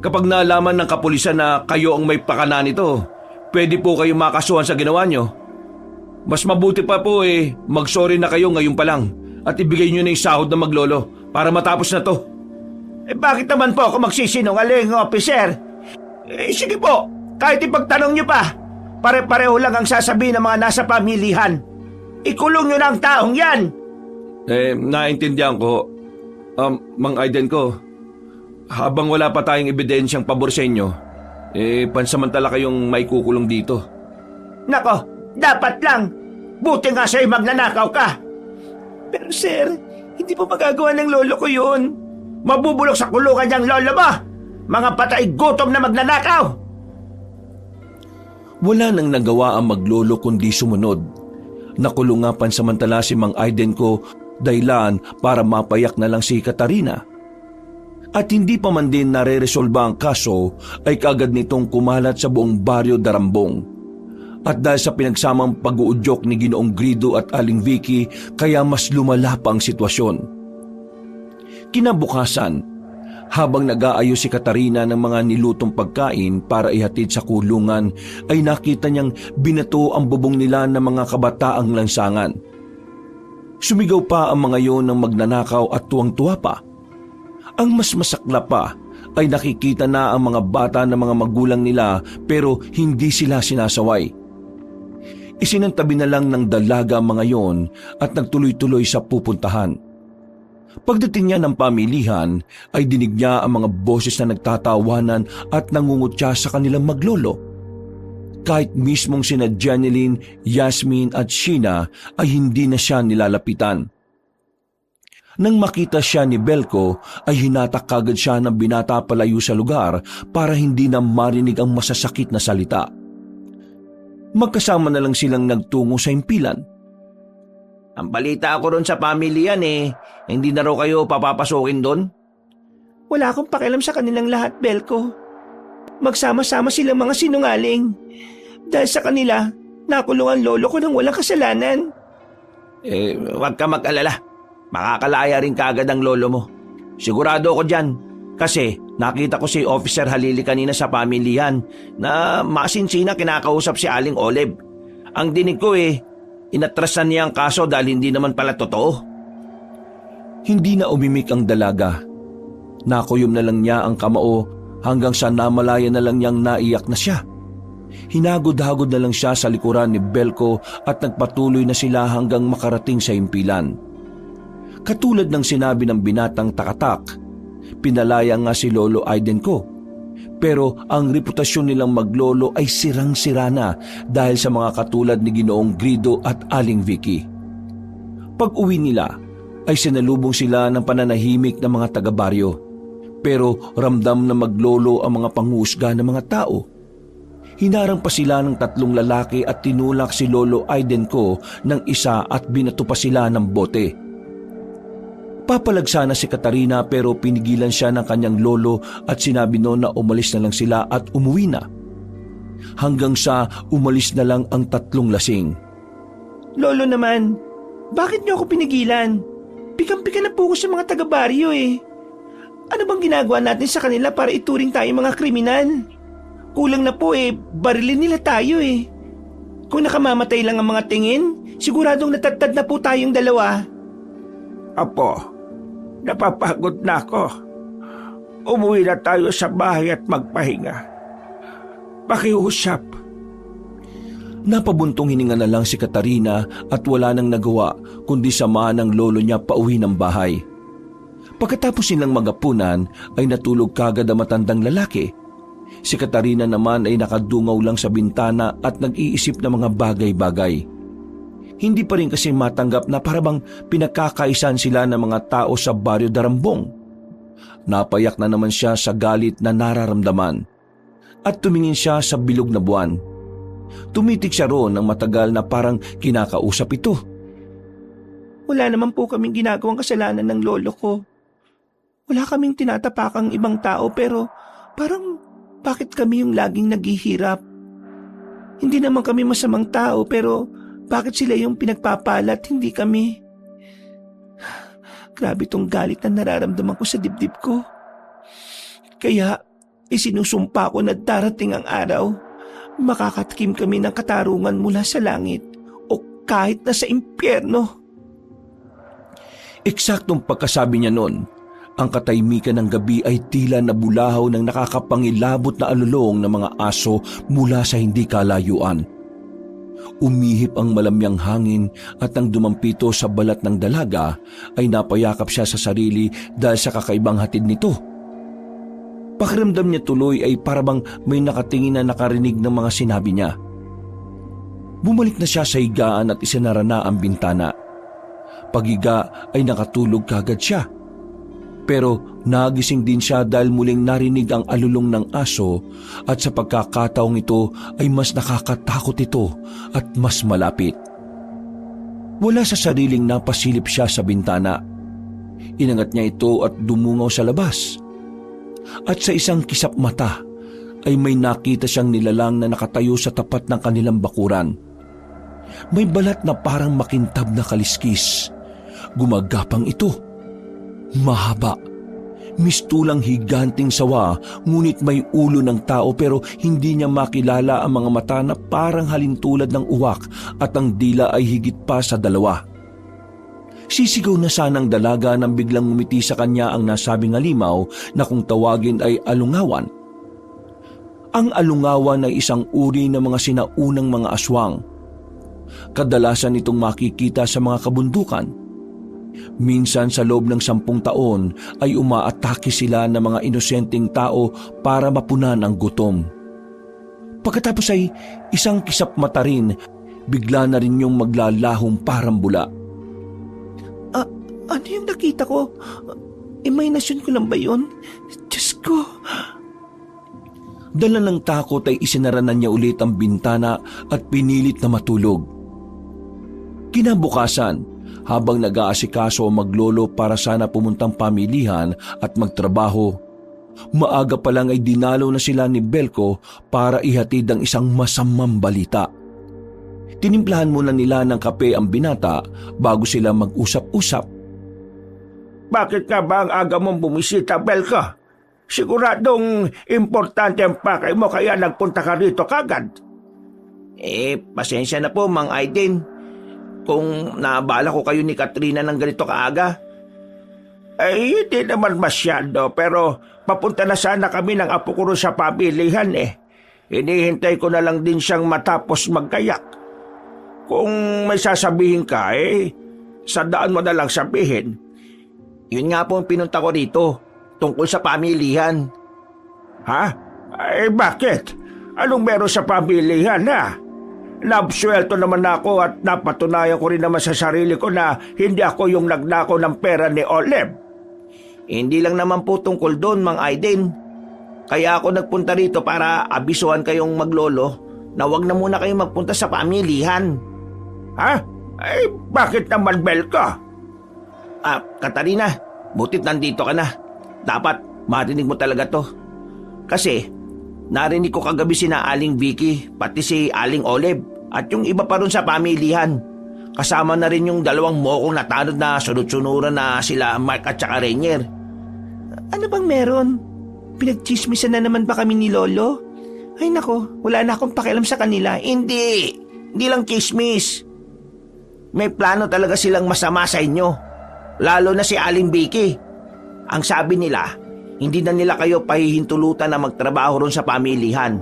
Kapag nalaman ng kapulisan na kayo ang may pakana nito, pwede po kayo makasuhan sa ginawa nyo. Mas mabuti pa po mag-sorry na kayo ngayon pa lang at ibigay nyo na yung sahod na maglolo para matapos na to. Bakit naman po ako magsisinungaling, officer? Sige po, kahit ipagtanong nyo pa, pare-pareho lang ang sasabihin ng mga nasa pamilihan. Ikulong nyo na ang taong yan. Naintindihan ko. Mang Aiden ko, habang wala pa tayong ebidensyang pabor sa inyo, pansamantala kayong may kukulong dito. Nako, dapat lang. Buti nga sa'yo magnanakaw ka. Pero sir, hindi po magagawa ng lolo ko yun. Mabubulok sa kulungan niyang lolo mo. Mga patay gutom na magnanakaw. Wala nang nagawa ang maglolo kundi sumunod. Nakulong nga pansamantala si Mang Aiden ko dahilan para mapayak na lang si Katarina. At hindi pa man din nare-resolba ang kaso ay kaagad nitong kumalat sa buong baryo Darambong. At dahil sa pinagsamang pag-uudyok ni Ginoong Grido at Aling Vicky kaya mas lumala pa ang sitwasyon. Kinabukasan, habang nag-aayos si Katarina ng mga nilutong pagkain para ihatid sa kulungan, ay nakita niyang binato ang bubong nila ng mga kabataang lansangan. Sumigaw pa ang mga yon ng magnanakaw at tuwang-tuwa pa. Ang mas masakla pa ay nakikita na ang mga bata ng mga magulang nila pero hindi sila sinasaway. Isinantabi na lang ng dalaga ang mga yon at nagtuloy-tuloy sa pupuntahan. Pagdating niya ng pamilihan ay dinig niya ang mga boses na nagtatawanan at nangungutya sa kanilang maglolo. Kahit mismong sina Janeline, Yasmin at Sheena ay hindi na siya nilalapitan. Nang makita siya ni Belko ay hinatak kagad siya ng binata palayo sa lugar para hindi na marinig ang masasakit na salita. Magkasama na lang silang nagtungo sa impilan. Ang balita ako ron sa pamilya hindi na raw kayo papapasukin doon? Wala akong pakialam sa kanilang lahat, Belko. Magsama-sama silang mga sinungaling. Dahil sa kanila, nakulong ang lolo ko nang walang kasalanan. Huwag ka mag-alala. Makakalaya rin kaagad ang lolo mo. Sigurado ako dyan. Kasi nakita ko si Officer Halili kanina sa pamilihan na masinsina kinakausap si Aling Olive. Ang dinig ko inatrasan niya ang kaso dahil hindi naman pala totoo. Hindi na umimik ang dalaga. Nakuyom na lang niya ang kamao hanggang sa namalaya na lang niyang naiyak na siya. Hinagod-hagod na lang siya sa likuran ni Belko at nagpatuloy na sila hanggang makarating sa impilan. Katulad ng sinabi ng binatang takatak, pinalaya nga si Lolo Aiden ko. Pero ang reputasyon nilang maglolo ay sirang-sira na dahil sa mga katulad ni Ginoong Grido at Aling Vicky. Pag-uwi nila ay sinalubong sila ng pananahimik ng mga taga-baryo. Pero ramdam na maglolo ang mga panghusga ng mga tao. Hinarang pa sila ng 3 lalaki at tinulak si Lolo Aiden ko ng isa at binato pa sila ng bote. Papalag sana si Katarina pero pinigilan siya ng kanyang lolo at sinabi noon na umalis na lang sila at umuwi na. Hanggang sa umalis na lang ang 3 lasing. Lolo naman, bakit niyo ako pinigilan? Pikam-pika na po ko sa mga taga-baryo eh. Ano bang ginagawa natin sa kanila para ituring tayo mga kriminal? Kulang na po eh, barilin nila tayo eh. Kung nakamamatay lang ang mga tingin, siguradong natatad na po tayong dalawa. Apo, napapagod na ako. Umuwi na tayo sa bahay at magpahinga. Pakiusap. Napabuntong hininga na lang si Katarina at wala nang nagawa kundi samahan ng lolo niya pauwi ng bahay. Pagkatapos nilang magapunan ay natulog kagad ang matandang lalaki. Si Katarina naman ay nakadungaw lang sa bintana at nag-iisip ng mga bagay-bagay. Hindi pa rin kasi matanggap na parabang pinagkakaisan sila ng mga tao sa Baryo Darambong. Napayak na naman siya sa galit na nararamdaman at tumingin siya sa bilog na buwan. Tumitig siya roon ng matagal na parang kinakausap ito. Wala naman po kaming ginagawang kasalanan ng lolo ko. Wala kaming tinatapakang ibang tao pero parang bakit kami yung laging naghihirap? Hindi naman kami masamang tao pero bakit sila yung pinagpapalat hindi kami? Grabe tong galit na nararamdaman ko sa dibdib ko. Kaya isinusumpa ko na darating ang araw, makakatikim kami ng katarungan mula sa langit o kahit na sa impyerno. Eksaktong pagkasabi niya noon, ang katahimikan ng gabi ay tila nabulahaw ng nakakapangilabot na alulong ng mga aso mula sa hindi kalayuan. Umihip ang malamyang hangin at nang dumampito sa balat ng dalaga ay napayakap siya sa sarili dahil sa kakaibang hatid nito. Pakiramdam niya tuloy ay parabang may nakatingin na nakarinig ng mga sinabi niya. Bumalik na siya sa higaan at isinara na ang bintana. Paghiga ay nakatulog kagad siya. Pero nagising din siya dahil muling narinig ang alulong ng aso at sa pagkakataong ito ay mas nakakatakot ito at mas malapit. Wala sa sariling napasilip siya sa bintana. Inangat niya ito at dumungaw sa labas. At sa isang kisap mata ay may nakita siyang nilalang na nakatayo sa tapat ng kanilang bakuran. May balat na parang makintab na kaliskis. Gumagapang ito. Mahaba, mistulang higanting sawa ngunit may ulo ng tao pero hindi niya makilala ang mga mata na parang halintulad ng uwak at ang dila ay higit pa sa 2. Sisigaw na sanang dalaga nang biglang ngumiti sa kanya ang nasabing halimaw na kung tawagin ay alungawan. Ang alungawan ay isang uri ng mga sinaunang mga aswang. Kadalasan itong makikita sa mga kabundukan. Minsan sa loob ng 10 taon ay umaatake sila ng mga inosenteng tao para mapunan ang gutom. Pagkatapos ay isang kisap mata rin, bigla na rin yung maglalahong parang bula. Ano yung nakita ko? Imahinasyon ko lang ba yun? Diyos ko! Dala ng takot ay isinaranan niya ulit ang bintana at pinilit na matulog. Kinabukasan, habang nag-aasikaso o maglolo para sana pumuntang pamilihan at magtrabaho, maaga pa lang ay dinalaw na sila ni Belko para ihatid ang isang masamang balita. Tinimplahan muna nila ng kape ang binata bago sila mag-usap-usap. Bakit ka ba ang aga mong bumisita, Belko? Siguradong importante ang pakay mo kaya nagpunta ka rito kagad. Pasensya na po, Mang Aiden. Kung naabala ko kayo ni Katrina ng ganito kaaga. Hindi naman masyado pero papunta na sana kami ng apo ko sa pamilihan eh. Hinihintay ko na lang din siyang matapos magkayak. Kung may sasabihin ka sa daan mo na lang sabihin. Yun nga po ang pinunta ko rito, tungkol sa pamilihan. Ha? Bakit? Anong meron sa pamilihan ha? Nabsuelto naman ako at napatunayan ko rin naman sa sarili ko na hindi ako yung nagnakaw ng pera ni Oleb. Hindi lang naman po tungkol doon, Mang Aiden. Kaya ako nagpunta rito para abisuhan kayong maglolo na wag na muna kayong magpunta sa pamilihan. Ha? Eh, bakit naman, Belko? Katarina, butit nandito ka na. Dapat marinig mo talaga to. Kasi narinig ko kagabi sina Aling Vicky, pati si Aling Olive at yung iba pa ron sa pamilihan. Kasama na rin yung dalawang mokong natanod na sunod-sunuran na sila Mark at saka Rainier. Ano bang meron? Pinagchismisan na naman ba kami ni Lolo? Ay nako, wala na akong pakialam sa kanila. Hindi lang chismis. May plano talaga silang masama sa inyo. Lalo na si Aling Vicky. Ang sabi nila, hindi na nila kayo pahihintulutan na magtrabaho ron sa pamilihan.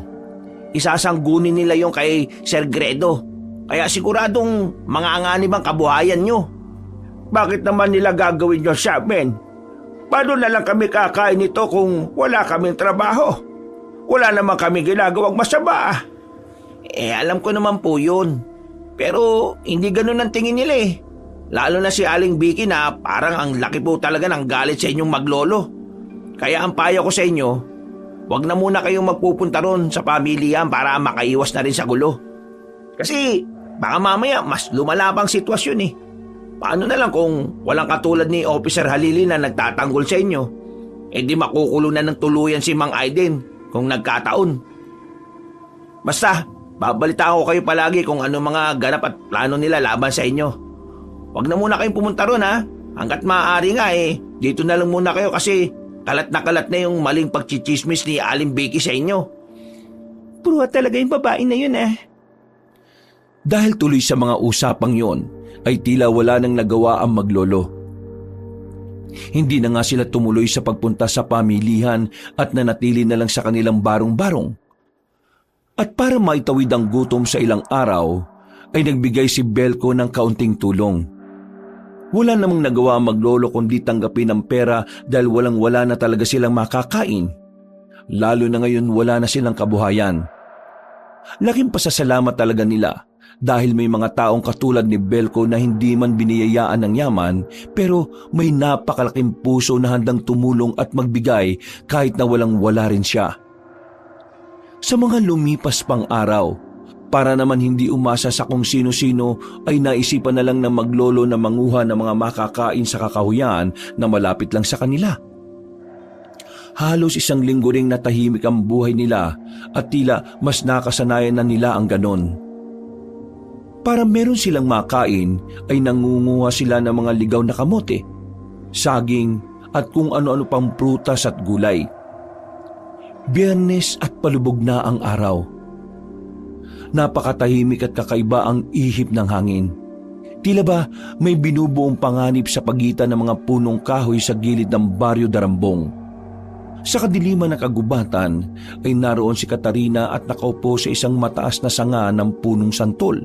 Isasanggunin nila yung kay Sir Gredo. Kaya siguradong mga anganib ang kabuhayan nyo. Bakit naman nila gagawin nyo sa amin? Paano na lang kami kakain nito kung wala kaming trabaho? Wala naman kami ginagawang masama. Alam ko naman po yun. Pero hindi ganun ang tingin nila eh. Lalo na si Aling Vicky na parang ang laki po talaga ng galit sa inyong maglolo. Kaya ang payo ko sa inyo, wag na muna kayong magpupunta ron sa pamilya para makaiwas na rin sa gulo. Kasi baka mamaya mas lumala pang sitwasyon eh. Paano na lang kung walang katulad ni Officer Halili na nagtatanggol sa inyo? Di makukulong na ng tuluyan si Mang Aiden kung nagkataon. Basta, babalitaan ko kayo palagi kung ano mga ganap at plano nila laban sa inyo. Wag na muna kayong pumunta ron ha. Hanggat maaari nga dito na lang muna kayo kasi kalat na yung maling pagchichismis ni Aling Vicky sa inyo. Puro talaga yung babae na yun Dahil tuloy sa mga usapang yon, ay tila wala nang nagawa ang maglolo. Hindi na nga sila tumuloy sa pagpunta sa pamilihan at nanatili na lang sa kanilang barong-barong. At para maitawid ang gutom sa ilang araw, ay nagbigay si Belko ng kaunting tulong. Wala namang nagawa ang maglolo kundi tanggapin ang pera dahil walang-wala na talaga silang makakain. Lalo na ngayon wala na silang kabuhayan. Laking pasasalamat talaga nila dahil may mga taong katulad ni Belko na hindi man biniyayaan ng yaman pero may napakalaking puso na handang tumulong at magbigay kahit na walang-wala rin siya. Sa mga lumipas pang araw, para naman hindi umasa sa kung sino-sino ay naisipan na lang ng maglolo na manguha ng mga makakain sa kakahuyan na malapit lang sa kanila. Halos 1 linggo ring natahimik ang buhay nila at tila mas nakasanayan na nila ang ganon. Para meron silang makain ay nangunguha sila ng mga ligaw na kamote, saging at kung ano-ano pang prutas at gulay. Biyernes at palubog na ang araw. Napakatahimik at kakaiba ang ihip ng hangin. Tila ba may binubuong panganib sa pagitan ng mga punong kahoy sa gilid ng Baryo Darambong. Sa kadiliman ng kagubatan ay naroon si Katarina at nakaupo sa isang mataas na sanga ng punong santol.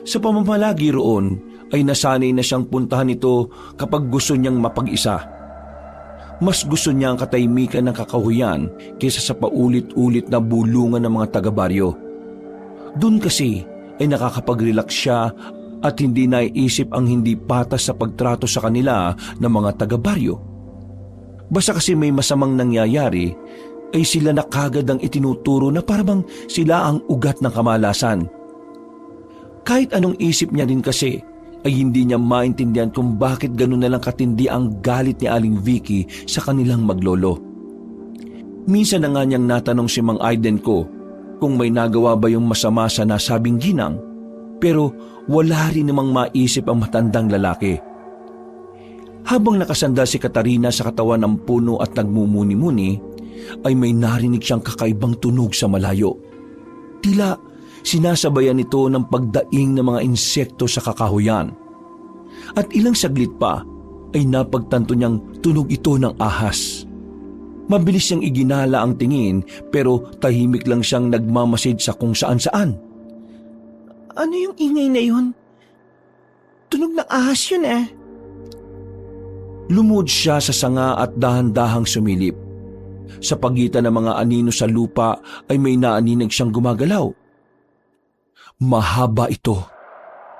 Sa pamamalagi roon ay nasanay na siyang puntahan ito kapag gusto niyang mapag-isa. Mas gusto niya ang katahimikan ng kakahuyan kaysa sa paulit-ulit na bulungan ng mga taga-baryo. Doon kasi ay nakakapag-relax siya at hindi naiisip ang hindi patas sa pagtrato sa kanila ng mga taga-baryo. Basta kasi may masamang nangyayari ay sila na kagad ang itinuturo na parang sila ang ugat ng kamalasan. Kahit anong isip niya din kasi ay hindi niya maintindihan kung bakit gano'n na lang katindi ang galit ni Aling Vicky sa kanilang maglolo. Minsan na nga niyang natanong si Mang Aiden ko kung may nagawa ba yung masama sa nasabing ginang, pero wala rin namang maisip ang matandang lalaki. Habang nakasandal si Katarina sa katawan ng puno at nagmumuni-muni, ay may narinig siyang kakaibang tunog sa malayo. Tila sinasabayan ito ng pagdaing ng mga insekto sa kakahuyan. At ilang saglit pa ay napagtanto niyang tunog ito ng ahas. Mabilis niyang iginala ang tingin pero tahimik lang siyang nagmamasid sa kung saan-saan. Ano yung ingay na yun? Tunog ng ahas yun Lumuhod siya sa sanga at dahan-dahang sumilip. Sa pagitan ng mga anino sa lupa ay may naaninag siyang gumagalaw. Mahaba ito,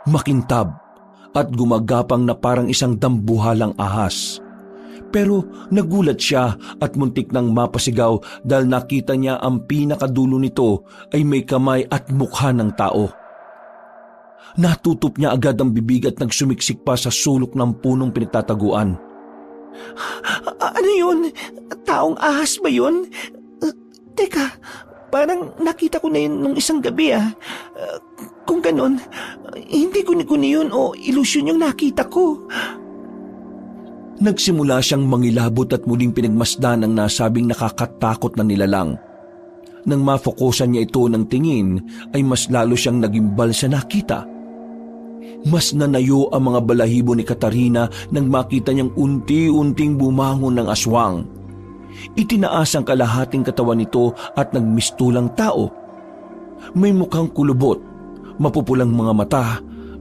makintab at gumagapang na parang isang dambuhalang ahas. Pero nagulat siya at muntik nang mapasigaw dahil nakita niya ang pinakadulo nito ay may kamay at mukha ng tao. Natutop niya agad ang bibig at nagsumiksik pa sa sulok ng punong pinagtataguan. Ano yun? Taong ahas ba yun? Teka, parang nakita ko na yun nung isang gabi kung ganon, hindi guni-guni yun o ilusyon yung nakita ko. Nagsimula siyang mangilabot at muling pinagmasdan ang nasabing nakakatakot na nilalang. Nang mafokusan niya ito ng tingin, ay mas lalo siyang nagimbal sa nakita. Mas nanayo ang mga balahibo ni Katarina nang makita niyang unti-unting bumangon ng aswang. Itinaas ang kalahating katawan nito at nagmistulang tao. May mukhang kulubot, mapupulang mga mata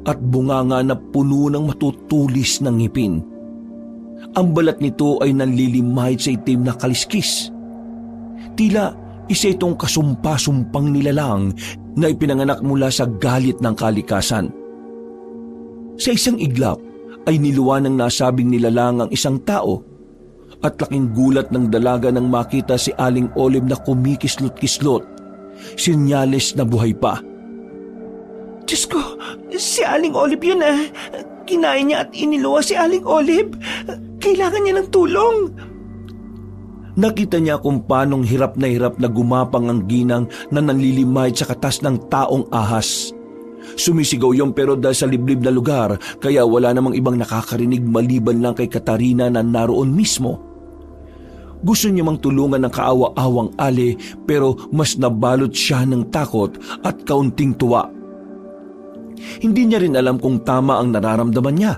at bunganga na puno ng matutulis ng ngipin. Ang balat nito ay nanlilimahid sa itim na kaliskis. Tila isa itong kasumpa-sumpang nilalang na ipinanganak mula sa galit ng kalikasan. Sa isang iglap ay niluwan ng nasabing nilalang ang isang tao at laking gulat ng dalaga nang makita si Aling Olive na kumikislot-kislot, sinyales na buhay pa. Diyos ko, si Aling Olive yun Kinain niya at iniluwa si Aling Olive. Kailangan niya ng tulong. Nakita niya kung paanong hirap na gumapang ang ginang na nanlilimahid sa katas ng taong ahas. Sumisigaw yon pero dahil sa liblib na lugar kaya wala namang ibang nakakarinig maliban lang kay Katarina na naroon mismo. Gusto niya mang tulungan ng kaawa-awang Ali pero mas nabalot siya ng takot at kaunting tuwa. Hindi niya rin alam kung tama ang nararamdaman niya.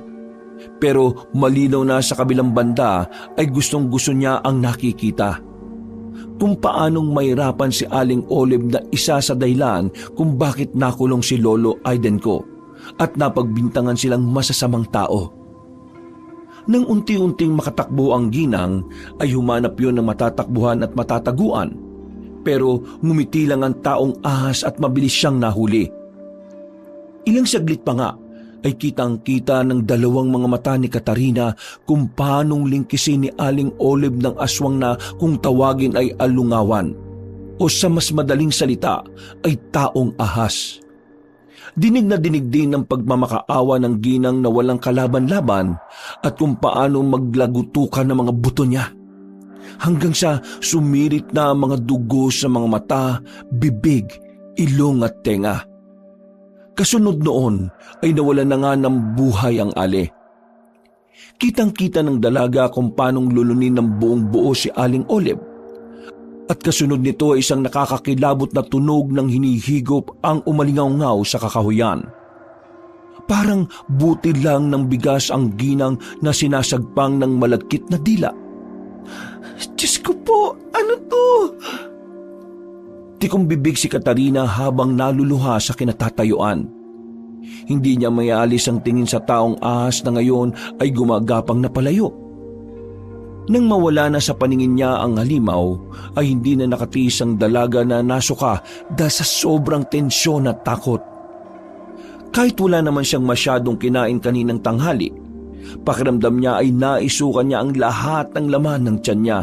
Pero malinaw na sa kabilang banda ay gustong-gusto niya ang nakikita. Kung paanong mahirapan si Aling Olive na isa sa dahilan kung bakit nakulong si Lolo Aidenko at napagbintangan silang masasamang tao. Nang unti-unting makatakbo ang ginang ay humanap yon ng matatakbuhan at matataguan. Pero ngumiti lang ang taong ahas at mabilis siyang nahuli. Ilang saglit pa nga ay kitang-kita ng dalawang mga mata ni Katarina kung paanong lingkisin ni Aling Olive ng aswang na kung tawagin ay alungawan o sa mas madaling salita ay taong ahas. Dinig na dinig din ang pagmamakaawa ng ginang na walang kalaban-laban at kung paano maglagutukan ng mga buto niya. Hanggang sa sumirit na ang mga dugo sa mga mata, bibig, ilong at tenga. Kasunod noon ay nawalan na nga ng buhay ang Ali. Kitang-kita ng dalaga kung paanong lulunin ng buong buo si Aling Olive. At kasunod nito ay isang nakakakilabot na tunog ng hinihigop ang umalingaw-ngaw sa kakahuyan. Parang buti lang ng bigas ang ginang na sinasagpang ng malagkit na dila. Diyos ko po, ano to? Tikong bibig si Katarina habang naluluha sa kinatatayuan. Hindi niya mayalis ang tingin sa taong ahas na ngayon ay gumagapang na palayo. Nang mawala na sa paningin niya ang halimaw, ay hindi na nakatiis ang dalaga na nasuka dahil sa sobrang tensyon at takot. Kahit wala naman siyang masyadong kinain kaninang tanghali, pakiramdam niya ay naisukan niya ang lahat ng laman ng tiyan niya.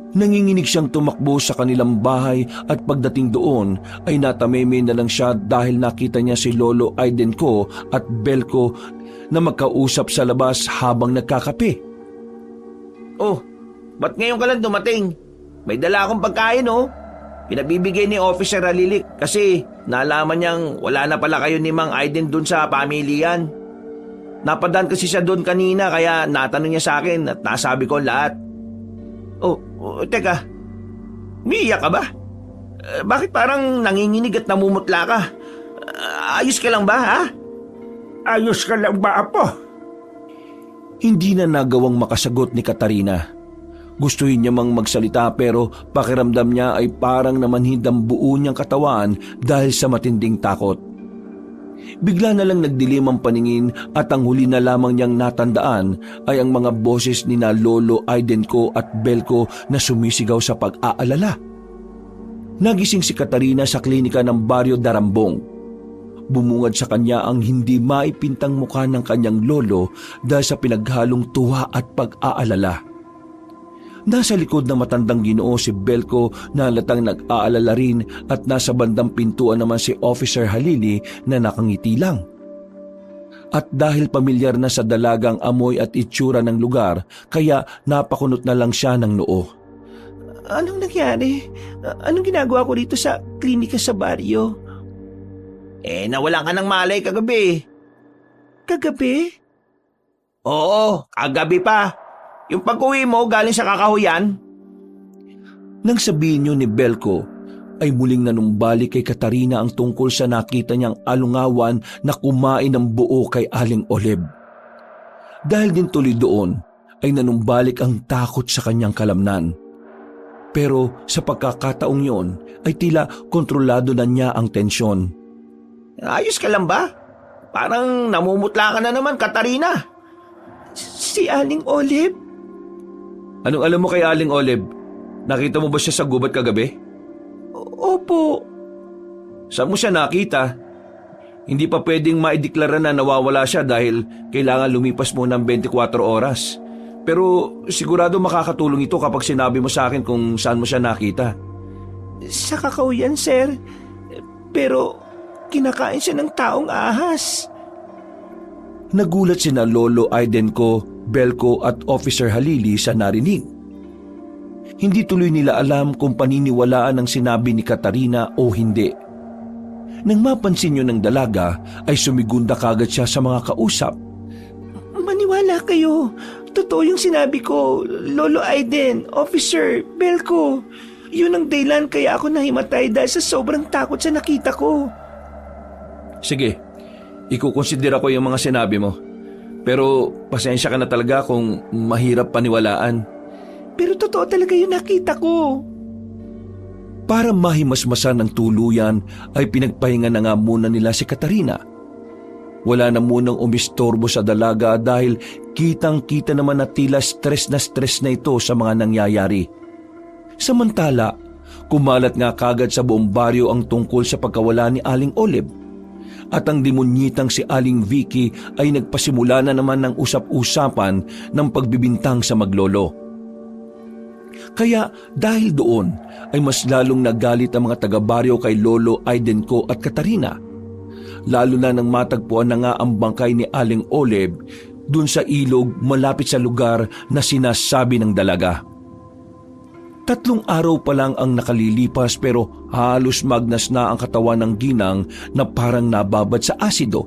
Nanginginig siyang tumakbo sa kanilang bahay at pagdating doon ay natameme na lang siya dahil nakita niya si Lolo Aidenko at Belko na magkausap sa labas habang nagkakape. Oh, ba't ngayon ka lang dumating? May dala akong pagkain Pinabibigay ni Officer Alilik kasi nalaman niyang wala na pala kayo ni Mang Aiden dun sa pamilyan. Napadaan kasi siya dun kanina kaya natanong niya sa akin at nasabi ko lahat. Oh, teka. Umiiyak ka ba? Bakit parang nanginginig at namumutla ka? Ayos ka lang ba, ha? Ayos ka lang ba, Apo? Hindi na nagawang makasagot ni Katarina. Gustuhin niya mang magsalita pero pakiramdam niya ay parang namanhid ang buo niyang katawan dahil sa matinding takot. Bigla na lang nagdilim ang paningin at ang huli na lamang niyang natandaan ay ang mga boses ni na Lolo Aidenko at Belko na sumisigaw sa pag-aalala. Nagising si Katarina sa klinika ng Baryo Darambong. bumungad sa kanya ang hindi maipintang mukha ng kanyang lolo dahil sa pinaghalong tuwa at pag-aalala. Nasa likod ng matandang Ginoo si Belko na halatang nag-aalala rin at nasa bandang pintuan naman si Officer Halili na nakangiti lang. At dahil pamilyar na sa dalagang amoy at itsura ng lugar, kaya napakunot na lang siya ng noo. Anong nangyari? Anong ginagawa ko dito sa klinika sa baryo? Nawalan ka ng malay kagabi. Kagabi? Oo, kagabi pa. Yung pag-uwi mo galing sa kakahuyan. Nang sabihin niyo ni Belko, ay muling nanumbalik kay Katarina ang tungkol sa nakita niyang alungawan na kumain ng buo kay Aling Oleb. Dahil din tuloy doon, ay nanumbalik ang takot sa kanyang kalamnan. Pero sa pagkakataong yon, ay tila kontrolado na niya ang tensyon. Ayos ka lang ba? Parang namumutla ka na naman, Katarina. Si Aling Oleb? Anong alam mo kay Aling Oleb? Nakita mo ba siya sa gubat kagabi? Opo. Saan mo siya nakita? Hindi pa pwedeng maideklara na nawawala siya dahil kailangan lumipas muna ng 24 oras. Pero sigurado makakatulong ito kapag sinabi mo sa akin kung saan mo siya nakita. Sa kakahuyan, sir. Pero kinakain siya ng taong ahas. Nagulat sina Lolo Aidenko, Belko at Officer Halili sa narinig. Hindi tuloy nila alam kung paniniwalaan ang sinabi ni Katarina o hindi. Nang mapansin niyo ng dalaga ay sumigunda kagad siya sa mga kausap. Maniwala kayo. Totoo yung sinabi ko, Lolo Aiden, Officer, Belko. Yun ang dahilan kaya ako nahimatay dahil sa sobrang takot sa nakita ko. Sige, ikukonsidera ko yung mga sinabi mo. Pero pasensya ka na talaga kung mahirap paniwalaan. Pero totoo talaga yung nakita ko. Para mahimasmasan ng tuluyan ay pinagpahinga na nga muna nila si Katarina. Wala na munang umistorbo sa dalaga dahil kitang-kita naman na tila stress na ito sa mga nangyayari. Samantala, kumalat nga kagad sa buong baryo ang tungkol sa pagkawala ni Aling Oleb. At ang demonyitang si Aling Vicky ay nagpasimula na naman ng usap-usapan ng pagbibintang sa maglolo. Kaya dahil doon ay mas lalong nagalit ang mga taga-baryo kay Lolo Aidenko at Katarina. Lalo na nang matagpuan na nga ang bangkay ni Aling Oleb dun sa ilog malapit sa lugar na sinasabi ng dalaga. 3 araw pa lang ang nakalilipas pero halos magnas na ang katawan ng ginang na parang nababad sa asido.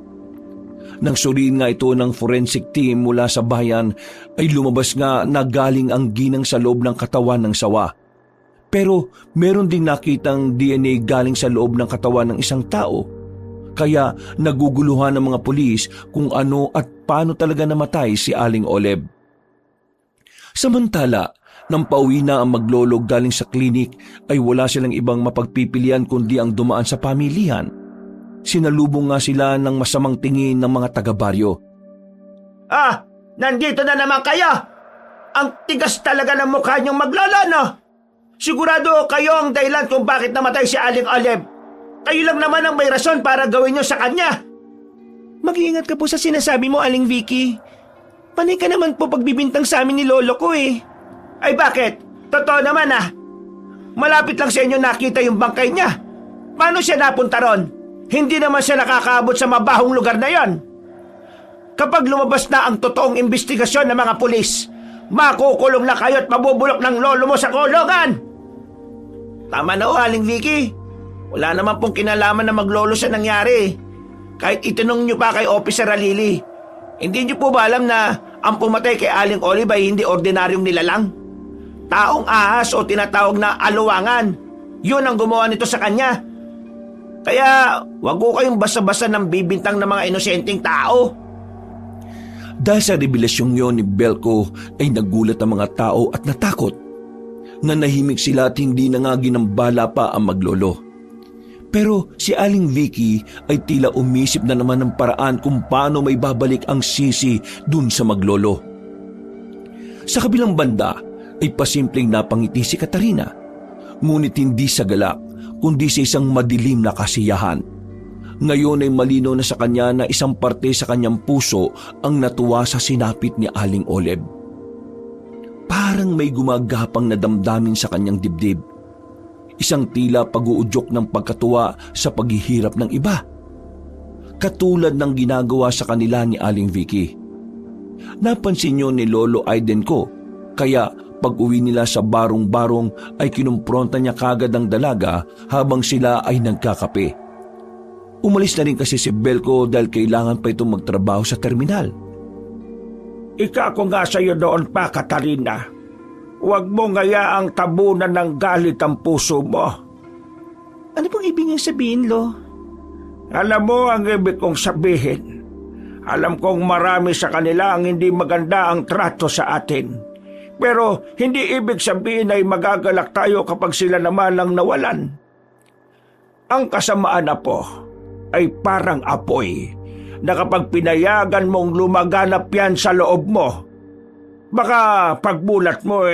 Nang suriin nga ito ng forensic team mula sa bayan ay lumabas nga na galing ang ginang sa loob ng katawan ng sawa. Pero meron ding nakitang DNA galing sa loob ng katawan ng isang tao. Kaya naguguluhan ng mga pulis kung ano at paano talaga namatay si Aling Oleb. Samantala, nang pauwi na ang maglolo galing sa klinik ay wala silang ibang mapagpipilian kundi ang dumaan sa pamilihan. Sinalubong nga sila ng masamang tingin ng mga taga-baryo. Nandito na naman kayo! Ang tigas talaga ng mukha niyong maglolo, no? Sigurado kayo ang dahilan kung bakit namatay si Aling Oleb. Kayo lang naman ang may rason para gawin niyo sa kanya. Mag-iingat ka po sa sinasabi mo, Aling Vicky. Panay ka naman po pagbibintang sa amin ni lolo ko eh. Ay bakit? Totoo naman Malapit lang sa inyo nakita yung bangkay niya. Paano siya napunta ron? Hindi naman siya nakakaabot sa mabahong lugar na yon. Kapag lumabas na ang totoong investigasyon ng mga pulis, makukulong na kayo at mabubulok ng lolo mo sa kulungan. Tama na Aling Vicky. Wala naman pong kinalaman na maglolo sa nangyari. Kahit itinong niyo pa kay Officer Halili. Hindi niyo po ba alam na ang pumatay kay Aling Oleb ay hindi ordinaryong nilalang? Taong ahas o tinatawag na aluwangan. Yun ang gumawa nito sa kanya. Kaya wag ko kayong basa-basa ng bibintang ng mga inosenteng tao. Dahil sa revelasyong yon ni Belko ay nagulat ang mga tao at natakot. Nanahimik sila at hindi na nga ginambala pa ang maglolo. Pero si Aling Vicky ay tila umisip na naman ng paraan kung paano may babalik ang sisi dun sa maglolo. Sa kabilang banda ay pasimpleng napangiti si Katarina, ngunit hindi sa galak kundi sa isang madilim na kasiyahan. Ngayon ay malinaw na sa kanya na isang parte sa kanyang puso ang natuwa sa sinapit ni Aling Olive. Parang may gumagapang na damdamin sa kanyang dibdib. Isang tila pag-uudyok ng pagkatuwa sa paghihirap ng iba. Katulad ng ginagawa sa kanila ni Aling Vicky. Napansin yun ni Lolo Aiden ko, kaya pag-uwi nila sa barong-barong ay kinumpronta niya kagad ang dalaga habang sila ay nagkakape. Umalis na rin kasi si Belko dahil kailangan pa itong magtrabaho sa terminal. Ika ko nga sa'yo doon pa, Katarina. Huwag mo ngayaang tabunan ng galit ang puso mo. Ano pong ibig niyang sabihin, Lo? Alam mo ang ibig kong sabihin. Alam kong marami sa kanila ang hindi maganda ang trato sa atin. Pero hindi ibig sabihin ay magagalak tayo kapag sila naman ang nawalan. Ang kasamaan na po ay parang apoy na kapag pinayagan mong lumaganap yan sa loob mo, baka pagbulat mo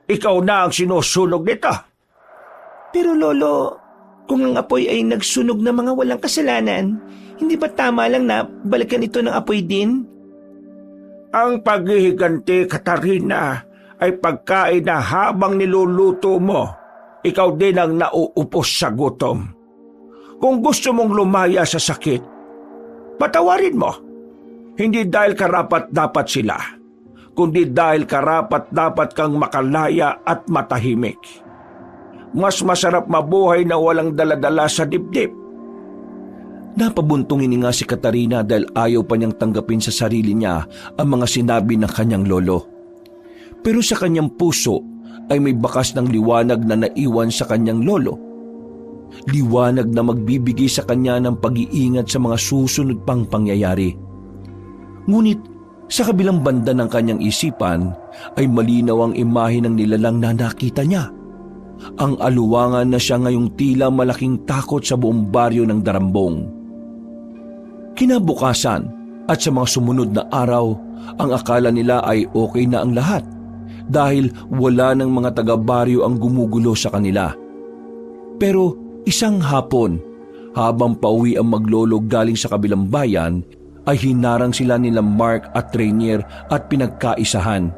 ikaw na ang sinusunog nito. Pero Lolo, kung ang apoy ay nagsunog ng mga walang kasalanan, hindi ba tama lang na balikan ito ng apoy din? Ang paghihiganti, Katarina, ay pagkain na habang niluluto mo, ikaw din ang nauupos sa gutom. Kung gusto mong lumaya sa sakit, patawarin mo. Hindi dahil karapat-dapat sila, kundi dahil karapat-dapat kang makalaya at matahimik. Mas masarap mabuhay na walang daladala sa dibdib. Napabuntong nga si Katarina dahil ayaw pa niyang tanggapin sa sarili niya ang mga sinabi ng kanyang lolo. Pero sa kanyang puso ay may bakas ng liwanag na naiwan sa kanyang lolo. Liwanag na magbibigay sa kanya ng pag-iingat sa mga susunod pang pangyayari. Ngunit sa kabilang banda ng kanyang isipan ay malinaw ang imahe ng nilalang na nakita niya. Ang aluwangan na siya ngayong tila malaking takot sa buong baryo ng Darambong. Kinabukasan at sa mga sumunod na araw, ang akala nila ay okay na ang lahat dahil wala ng mga taga-baryo ang gumugulo sa kanila. Pero isang hapon, habang pauwi ang maglolo galing sa kabilang bayan, ay hinarang sila nila Mark at Rainier at pinagkaisahan.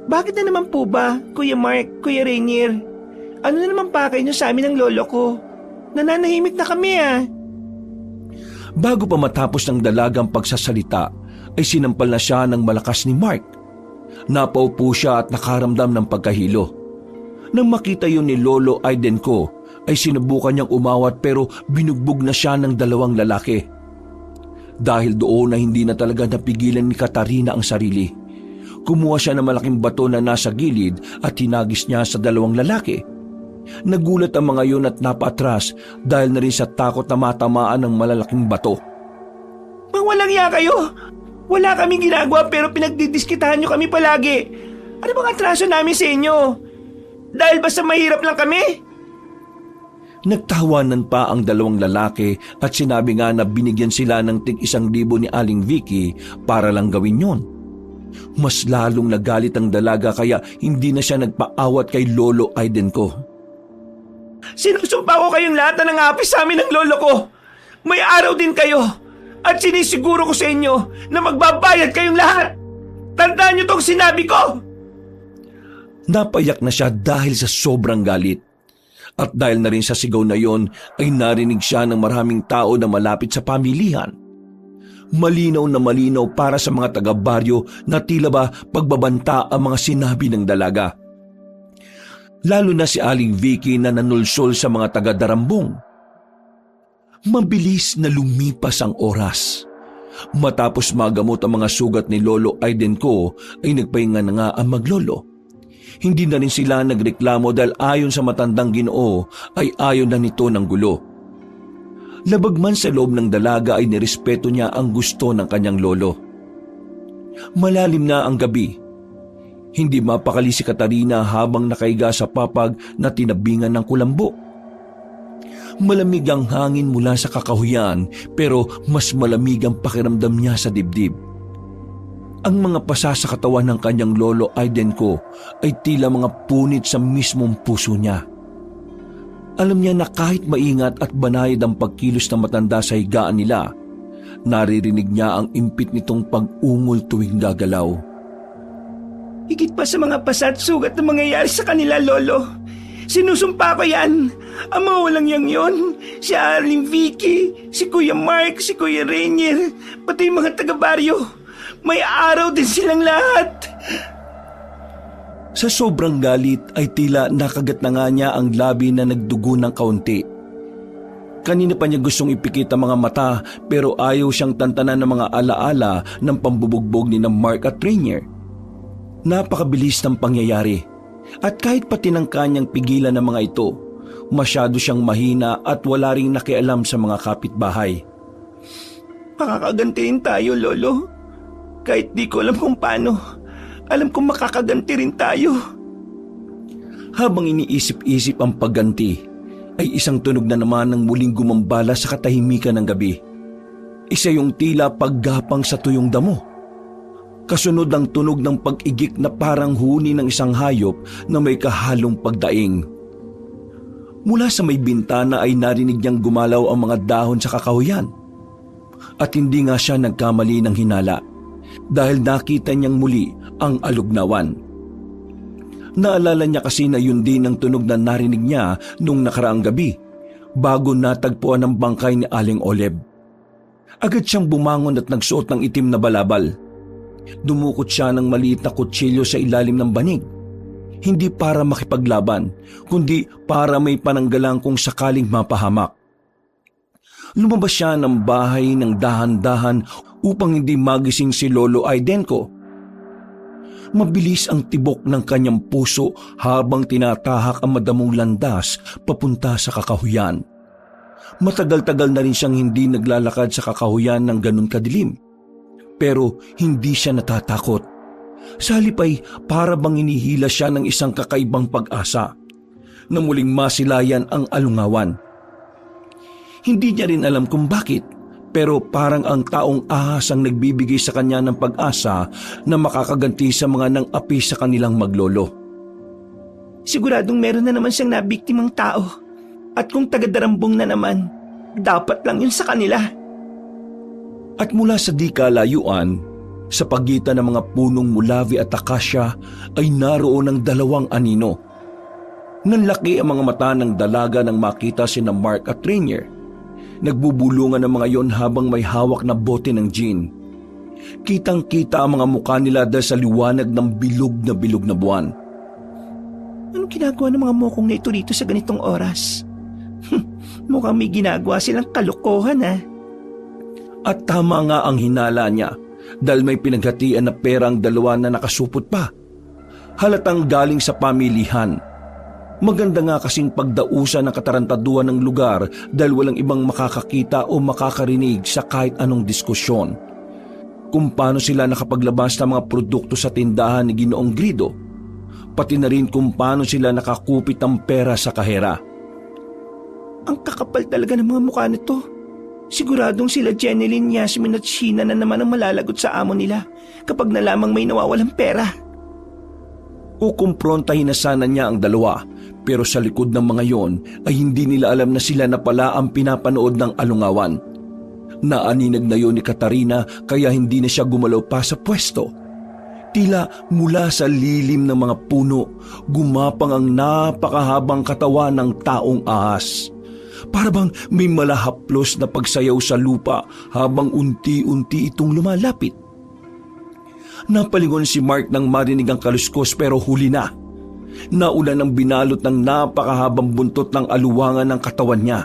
Bakit na naman po ba, Kuya Mark, Kuya Rainier? Ano na naman pa kayo sa amin ng lolo ko? Nananahimik na kami Bago pa matapos ng dalagang pagsasalita, ay sinampal na siya ng malakas ni Mark. Napaupo siya at nakaramdam ng pagkahilo. Nang makita yun ni Lolo Aiden ko, ay sinubukan niyang umawat pero binugbog na siya ng dalawang lalaki. Dahil doon na hindi na talaga napigilan ni Katarina ang sarili. Kumuha siya ng malaking bato na nasa gilid at hinagis niya sa dalawang lalaki. Nagulat ang mga yun at napaatras dahil na rin sa takot na matamaan ng malalaking bato. Mga walang iya kayo! Wala kaming ginagawa pero pinagdidiskitahan nyo kami palagi. Ano bang atraso namin sa inyo? Dahil basta mahirap lang kami? Nagtawanan pa ang dalawang lalaki at sinabi nga na binigyan sila ng tig-1,000 ni Aling Vicky para lang gawin yon. Mas lalong nagalit ang dalaga kaya hindi na siya nagpaawat kay Lolo Aiden ko. Sinusumpa ko kayong lahat na nangapis sa amin ng lolo ko. May araw din kayo. At sinisiguro ko sa inyo na magbabayad kayong lahat. Tandaan niyo tong sinabi ko. Napayak na siya dahil sa sobrang galit. At dahil na rin sa sigaw na yon ay narinig siya ng maraming tao na malapit sa pamilihan. Malinaw na malinaw para sa mga taga-baryo na tila ba pagbabanta ang mga sinabi ng dalaga. Lalo na si Aling Vicky na nanulsol sa mga taga-Darambong. Mabilis na lumipas ang oras. Matapos magamot ang mga sugat ni Lolo Aiden ko ay nagpahinga na nga ang maglolo. Hindi na rin sila nagreklamo dahil ayon sa matandang Ginoo ay ayon na nito ng gulo. Labag man sa loob ng dalaga ay nirespeto niya ang gusto ng kanyang lolo. Malalim na ang gabi. Hindi mapakali si Katarina habang nakaiga sa papag na tinabingan ng kulambo. Malamig ang hangin mula sa kakahuyan pero mas malamig ang pakiramdam niya sa dibdib. Ang mga pasa sa katawan ng kanyang lolo Aiden ko ay tila mga punit sa mismong puso niya. Alam niya na kahit maingat at banayad ang pagkilos ng matanda sa higaan nila, naririnig niya ang impit nitong pag-ungol tuwing gagalaw. Higit pa sa mga pasa at sugat na mangyayari sa kanila, Lolo. Sinusumpa ko yan. Ang mga walang yang yon, si Arling Vicky, si Kuya Mark, si Kuya Rainier, pati yung mga taga-baryo. May araw din silang lahat. Sa sobrang galit ay tila nakagat na nga niya ang labi na nagdugo ng kaunti. Kanina pa niya gustong ipikit ang mga mata pero ayaw siyang tantanan ng mga alaala ng pambubugbog ni Mark at Rainier. Napakabilis ng pangyayari at kahit pati ng kanyang pigilan ng mga ito, masyado siyang mahina at wala ring nakialam sa mga kapitbahay. Makakaganti rin tayo, Lolo. Kahit di ko alam kung paano. Alam kong makakaganti rin tayo. Habang iniisip-isip ang pagganti, ay isang tunog na naman ang muling gumambala sa katahimikan ng gabi. Isa yung tila paggapang sa tuyong damo. Kasunod ang tunog ng pag-igik na parang huni ng isang hayop na may kahalong pagdaing. Mula sa may bintana ay narinig niyang gumalaw ang mga dahon sa kakahuyan. At hindi nga siya nagkamali ng hinala dahil nakita niyang muli ang alugnawan. Naalala niya kasi na yun din ang tunog na narinig niya nung nakaraang gabi bago natagpuan ang bangkay ni Aling Oleb. Agad siyang bumangon at nagsuot ng itim na balabal. Dumukot siya ng maliit na kutsilyo sa ilalim ng banig. Hindi para makipaglaban, kundi para may pananggalang kung sakaling mapahamak. Lumabas siya ng bahay ng dahan-dahan upang hindi magising si Lolo Aidenko. Mabilis ang tibok ng kanyang puso habang tinatahak ang madamong landas papunta sa kakahuyan. Matagal-tagal na rin siyang hindi naglalakad sa kakahuyan ng ganun kadilim. Pero hindi siya natatakot. Sa halip ay para bang inihila siya ng isang kakaibang pag-asa na muling masilayan ang alungawan. Hindi niya rin alam kung bakit, pero parang ang taong ahas ang nagbibigay sa kanya ng pag-asa na makakaganti sa mga nang-api sa kanilang maglolo. Siguradong meron na naman siyang nabiktimang tao. At kung taga-Darambong na naman, dapat lang yun sa kanila. At mula sa di kalayuan, sa pagitan ng mga punong mulavi at akasya ay naroon ang dalawang anino. Nanlaki ang mga mata ng dalaga nang makita sina Mark at Rainier. Nagbubulungan ang mga yon habang may hawak na bote ng gin. Kitang-kita ang mga mukha nila dahil sa liwanag ng bilog na buwan. Anong ginagawa ng mga mokong na ito rito sa ganitong oras? Mukhang may ginagawa silang kalokohan, ha? At tama nga ang hinala niya dahil may pinaghatian na pera ang dalawa na nakasupot pa. Halatang galing sa pamilihan. Maganda nga kasing pagdausa ng katarantaduhan ng lugar dahil walang ibang makakakita o makakarinig sa kahit anong diskusyon. Kung paano sila nakapaglabas ng mga produkto sa tindahan ni Ginoong Grido, pati na rin kung paano sila nakakupit ng pera sa kahera. Ang kakapal talaga ng mga mukha nito. Siguradong sila Jeneline, Yasmin at Sheena na naman ang malalagot sa amo nila kapag nalamang may nawawalang pera. Kukumprontahin na sana niya ang dalawa, pero sa likod ng mga yon ay hindi nila alam na sila na pala ang pinapanood ng alungawan. Naaninag na yon ni Katarina kaya hindi na siya gumalaw pa sa pwesto. Tila mula sa lilim ng mga puno, gumapang ang napakahabang katawan ng taong ahas. Para bang may malahaplos na pagsayaw sa lupa habang unti-unti itong lumalapit. Napalingon si Mark nang marinig ang kaluskos pero huli na. Naulan ng binalot ng napakahabang buntot ng aluwangan ng katawan niya.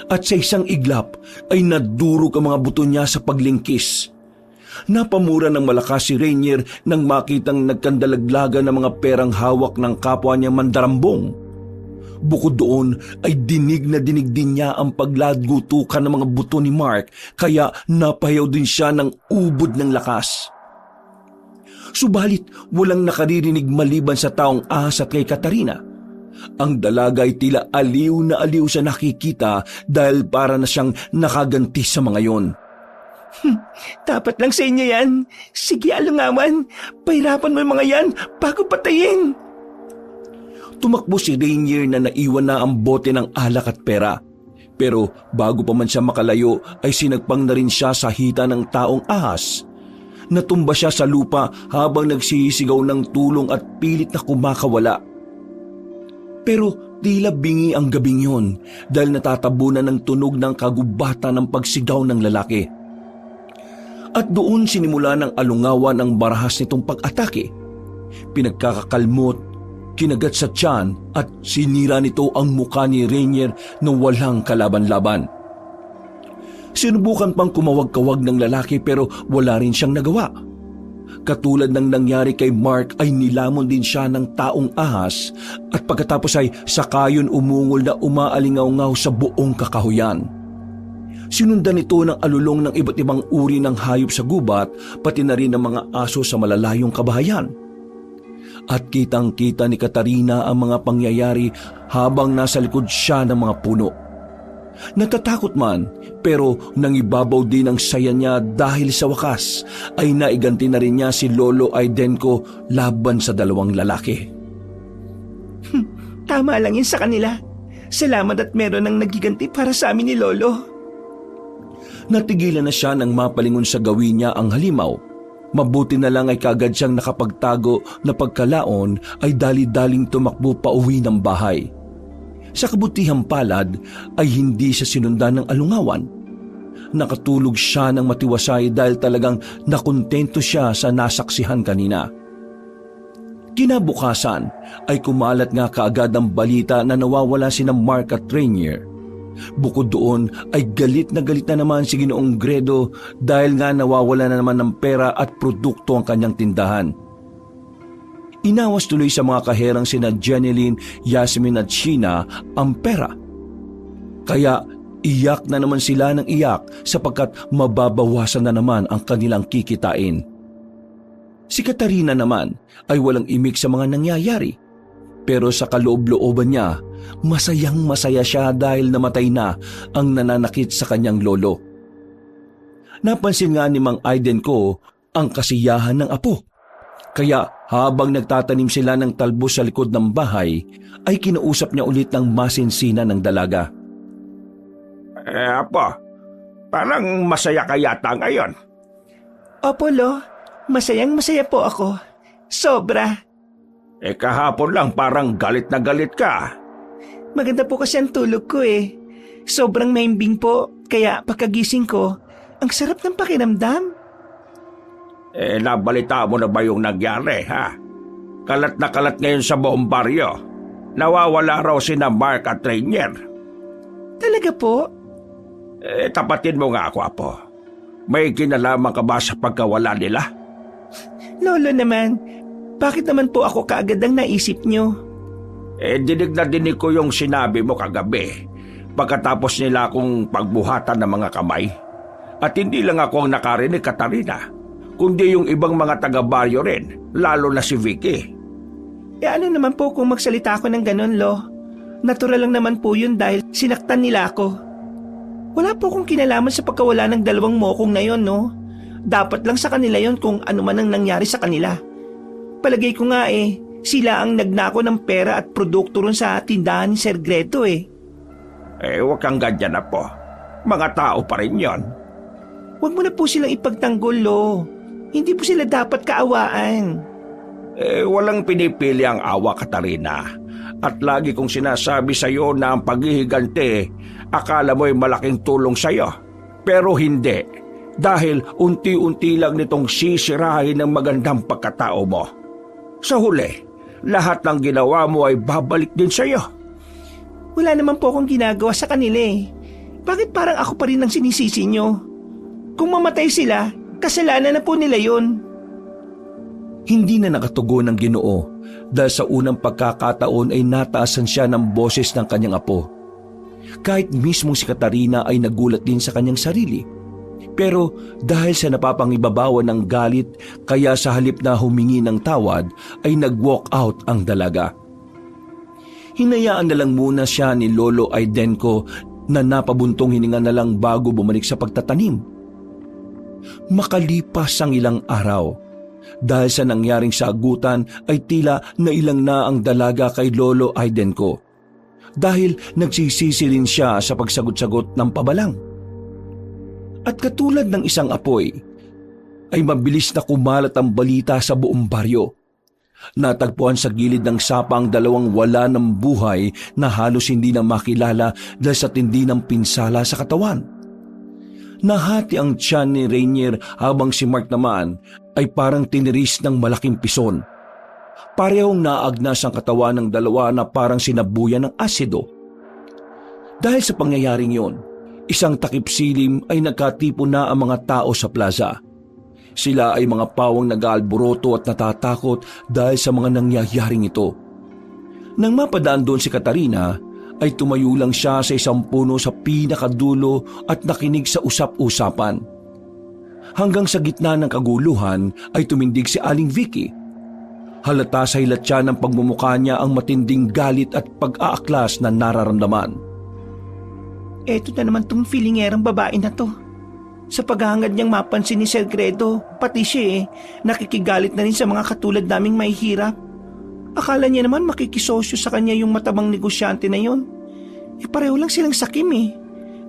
At sa isang iglap ay nadurog ang mga buto niya sa paglingkis. Napamura ng malakas si Rainier nang makitang nagkandalaglagan ng mga perang hawak ng kapwa niya mandarambong. Bukod doon ay dinig din niya ang paglagutukan ng mga buto ni Mark kaya napayaw din siya ng ubod ng lakas. Subalit walang nakaririnig maliban sa taong ahas at kay Katarina. Ang dalaga ay tila aliw na aliw sa nakikita dahil para na siyang nakaganti sa mga yon. Dapat lang sa inyo yan. Sige, alungawan. Pahirapan mo yung mga yan bago patayin. Tumakbo si Rainier na naiwan na ang bote ng alak at pera. Pero bago pa man siya makalayo ay sinagpang na rin siya sa hita ng taong ahas. Natumba siya sa lupa habang nagsisigaw ng tulong at pilit na kumakawala. Pero tila bingi ang gabing yun dahil natatabunan ng tunog ng kagubatan ng pagsigaw ng lalaki. At doon sinimula ng alungawan ang barahas nitong pag-atake. Pinagkakakalmot, kinagat sa tiyan at sinira nito ang mukha ni Rainier na walang kalaban-laban. Sinubukan pang kumawag-kawag ng lalaki pero wala rin siyang nagawa. Katulad ng nangyari kay Mark ay nilamon din siya ng taong ahas at pagkatapos ay sakayon umungol na umaalingaw-ngaw sa buong kakahuyan. Sinundan ito ng alulong ng iba't ibang uri ng hayop sa gubat pati na rin ng mga aso sa malalayong kabahayan. At kitang-kita ni Katarina ang mga pangyayari habang nasa likod siya ng mga puno. Natatakot man pero nangibabaw din ang saya niya dahil sa wakas ay naiganti na rin niya si Lolo Aidenko laban sa dalawang lalaki. Tama lang yun sa kanila. Salamat at meron ng nagiganti para sa amin ni Lolo. Natigilan na siya nang mapalingon sa gawin niya ang halimaw. Mabuti na lang ay kagad siyang nakapagtago na pagkalaon ay dali-daling tumakbo pa uwi ng bahay. Sa kabutihang palad ay hindi siya sinundan ng alungawan. Nakatulog siya ng matiwasay dahil talagang nakontento siya sa nasaksihan kanina. Kinabukasan ay kumalat nga kaagad ang balita na nawawala sina Mark at Rainier. Bukod doon ay galit na naman si Ginoong Gredo dahil nga nawawala na naman ng pera at produkto ang kanyang tindahan. Inawas tuloy sa mga kaherang sina Jeneline, Yasmin at Sheena ang pera. Kaya iyak na naman sila ng iyak sapagkat mababawasan na naman ang kanilang kikitain. Si Katarina naman ay walang imik sa mga nangyayari. Pero sa kaloob-looban niya, masayang-masaya siya dahil namatay na ang nananakit sa kanyang lolo. Napansin nga ni Mang Aidenko ang kasiyahan ng apo. Kaya habang nagtatanim sila ng talbos sa likod ng bahay, ay kinausap niya ulit ng masinsina ng dalaga. Apo, parang masaya ka yata ngayon. Opo, Lo. Masayang-masaya po ako. Sobra. Kahapon lang parang galit na galit ka. Maganda po kasi ang tulog ko eh. Sobrang mahimbing po, kaya pagkagising ko, ang sarap ng pakiramdam. Nabalita mo na ba yung nangyari, ha? Kalat na kalat ngayon sa buong baryo. Nawawala raw sina Mark at Rainier. Talaga po? Tapatin mo nga ako, Apo. May kinalaman ka ba sa pagkawala nila? Lolo naman, bakit naman po ako kaagad ang naisip nyo? Dinig na dinig ko yung sinabi mo kagabi pagkatapos nila akong pagbuhatan ng mga kamay. At hindi lang ako ang nakarinig, Katarina, kundi yung ibang mga taga-baryo rin, lalo na si Vicky. Ano naman po kung magsalita ako ng ganun, Lo? Natural lang naman po yun dahil sinaktan nila ako. Wala po akong kinalaman sa pagkawala ng dalawang mokong na yon, no? Dapat lang sa kanila yon kung ano man ang nangyari sa kanila. Palagay ko nga sila ang nagnako ng pera at produkto ron sa tindahan ni Sir Gredo Huwag kang ganyan na po. Mga tao pa rin yon. Huwag mo na po silang ipagtanggol, Lo. Hindi po sila dapat kaawaan. Walang pinipili ang awa, Katarina. At lagi kong sinasabi sa iyo na ang paghihiganti, akala mo'y malaking tulong sa iyo. Pero hindi. Dahil unti-unti lang nitong sisirahin ang magandang pagkatao mo. Sa huli, lahat ng ginawa mo ay babalik din sa iyo. Wala naman po akong ginagawa sa kanila Bakit parang ako pa rin ang sinisisi nyo? Kung mamatay sila, kasalanan na po nila yun. Hindi na nakatugon ng Ginoo dahil sa unang pagkakataon ay nataasan siya ng boses ng kanyang apo. Kahit mismo si Katarina ay nagulat din sa kanyang sarili. Pero dahil sa napapangibabawan ng galit, kaya sa halip na humingi ng tawad ay nag-walk out ang dalaga. Hinayaan na lang muna siya ni Lolo Aidenko na napabuntong hininga na lang bago bumalik sa pagtatanim. Makalipas ang ilang araw, Dahil sa nangyaring sagutan ay tila nailang na ang dalaga kay Lolo Aiden ko. Dahil nagsisisi rin siya sa pagsagot-sagot ng pabalang. At katulad ng isang apoy, ay mabilis na kumalat ang balita sa buong baryo. Natagpuan sa gilid ng sapa ang dalawang wala ng buhay na halos hindi na makilala dahil sa tindi ng pinsala sa katawan. Nahati ang tiyan ni Rainier habang si Mark naman ay parang tiniris ng malaking pison. Parehong naagnas ang katawan ng dalawa na parang sinabuyan ng asido. Dahil sa pangyayaring yon, isang takip silim ay nagkatipo na ang mga tao sa plaza. Sila ay mga pawang nag-aalboroto at natatakot dahil sa mga nangyayaring ito. Nang mapadaan doon si Katarina, ay tumayo lang siya sa isang puno sa pinakadulo at nakinig sa usap-usapan. Hanggang sa gitna ng kaguluhan ay tumindig si Aling Vicky. Halata sa hilat siya ng pagmumukha niya ang matinding galit at pag-aaklas na nararamdaman. Eto na naman tong feelingerang babae na to. Sa paghahangad niyang mapansin ni Sir Gredo, pati siya nakikigalit na rin sa mga katulad naming mahihirap. Akala niya naman makikisosyo sa kanya yung matabang negosyante na yon. Pareho lang silang sakim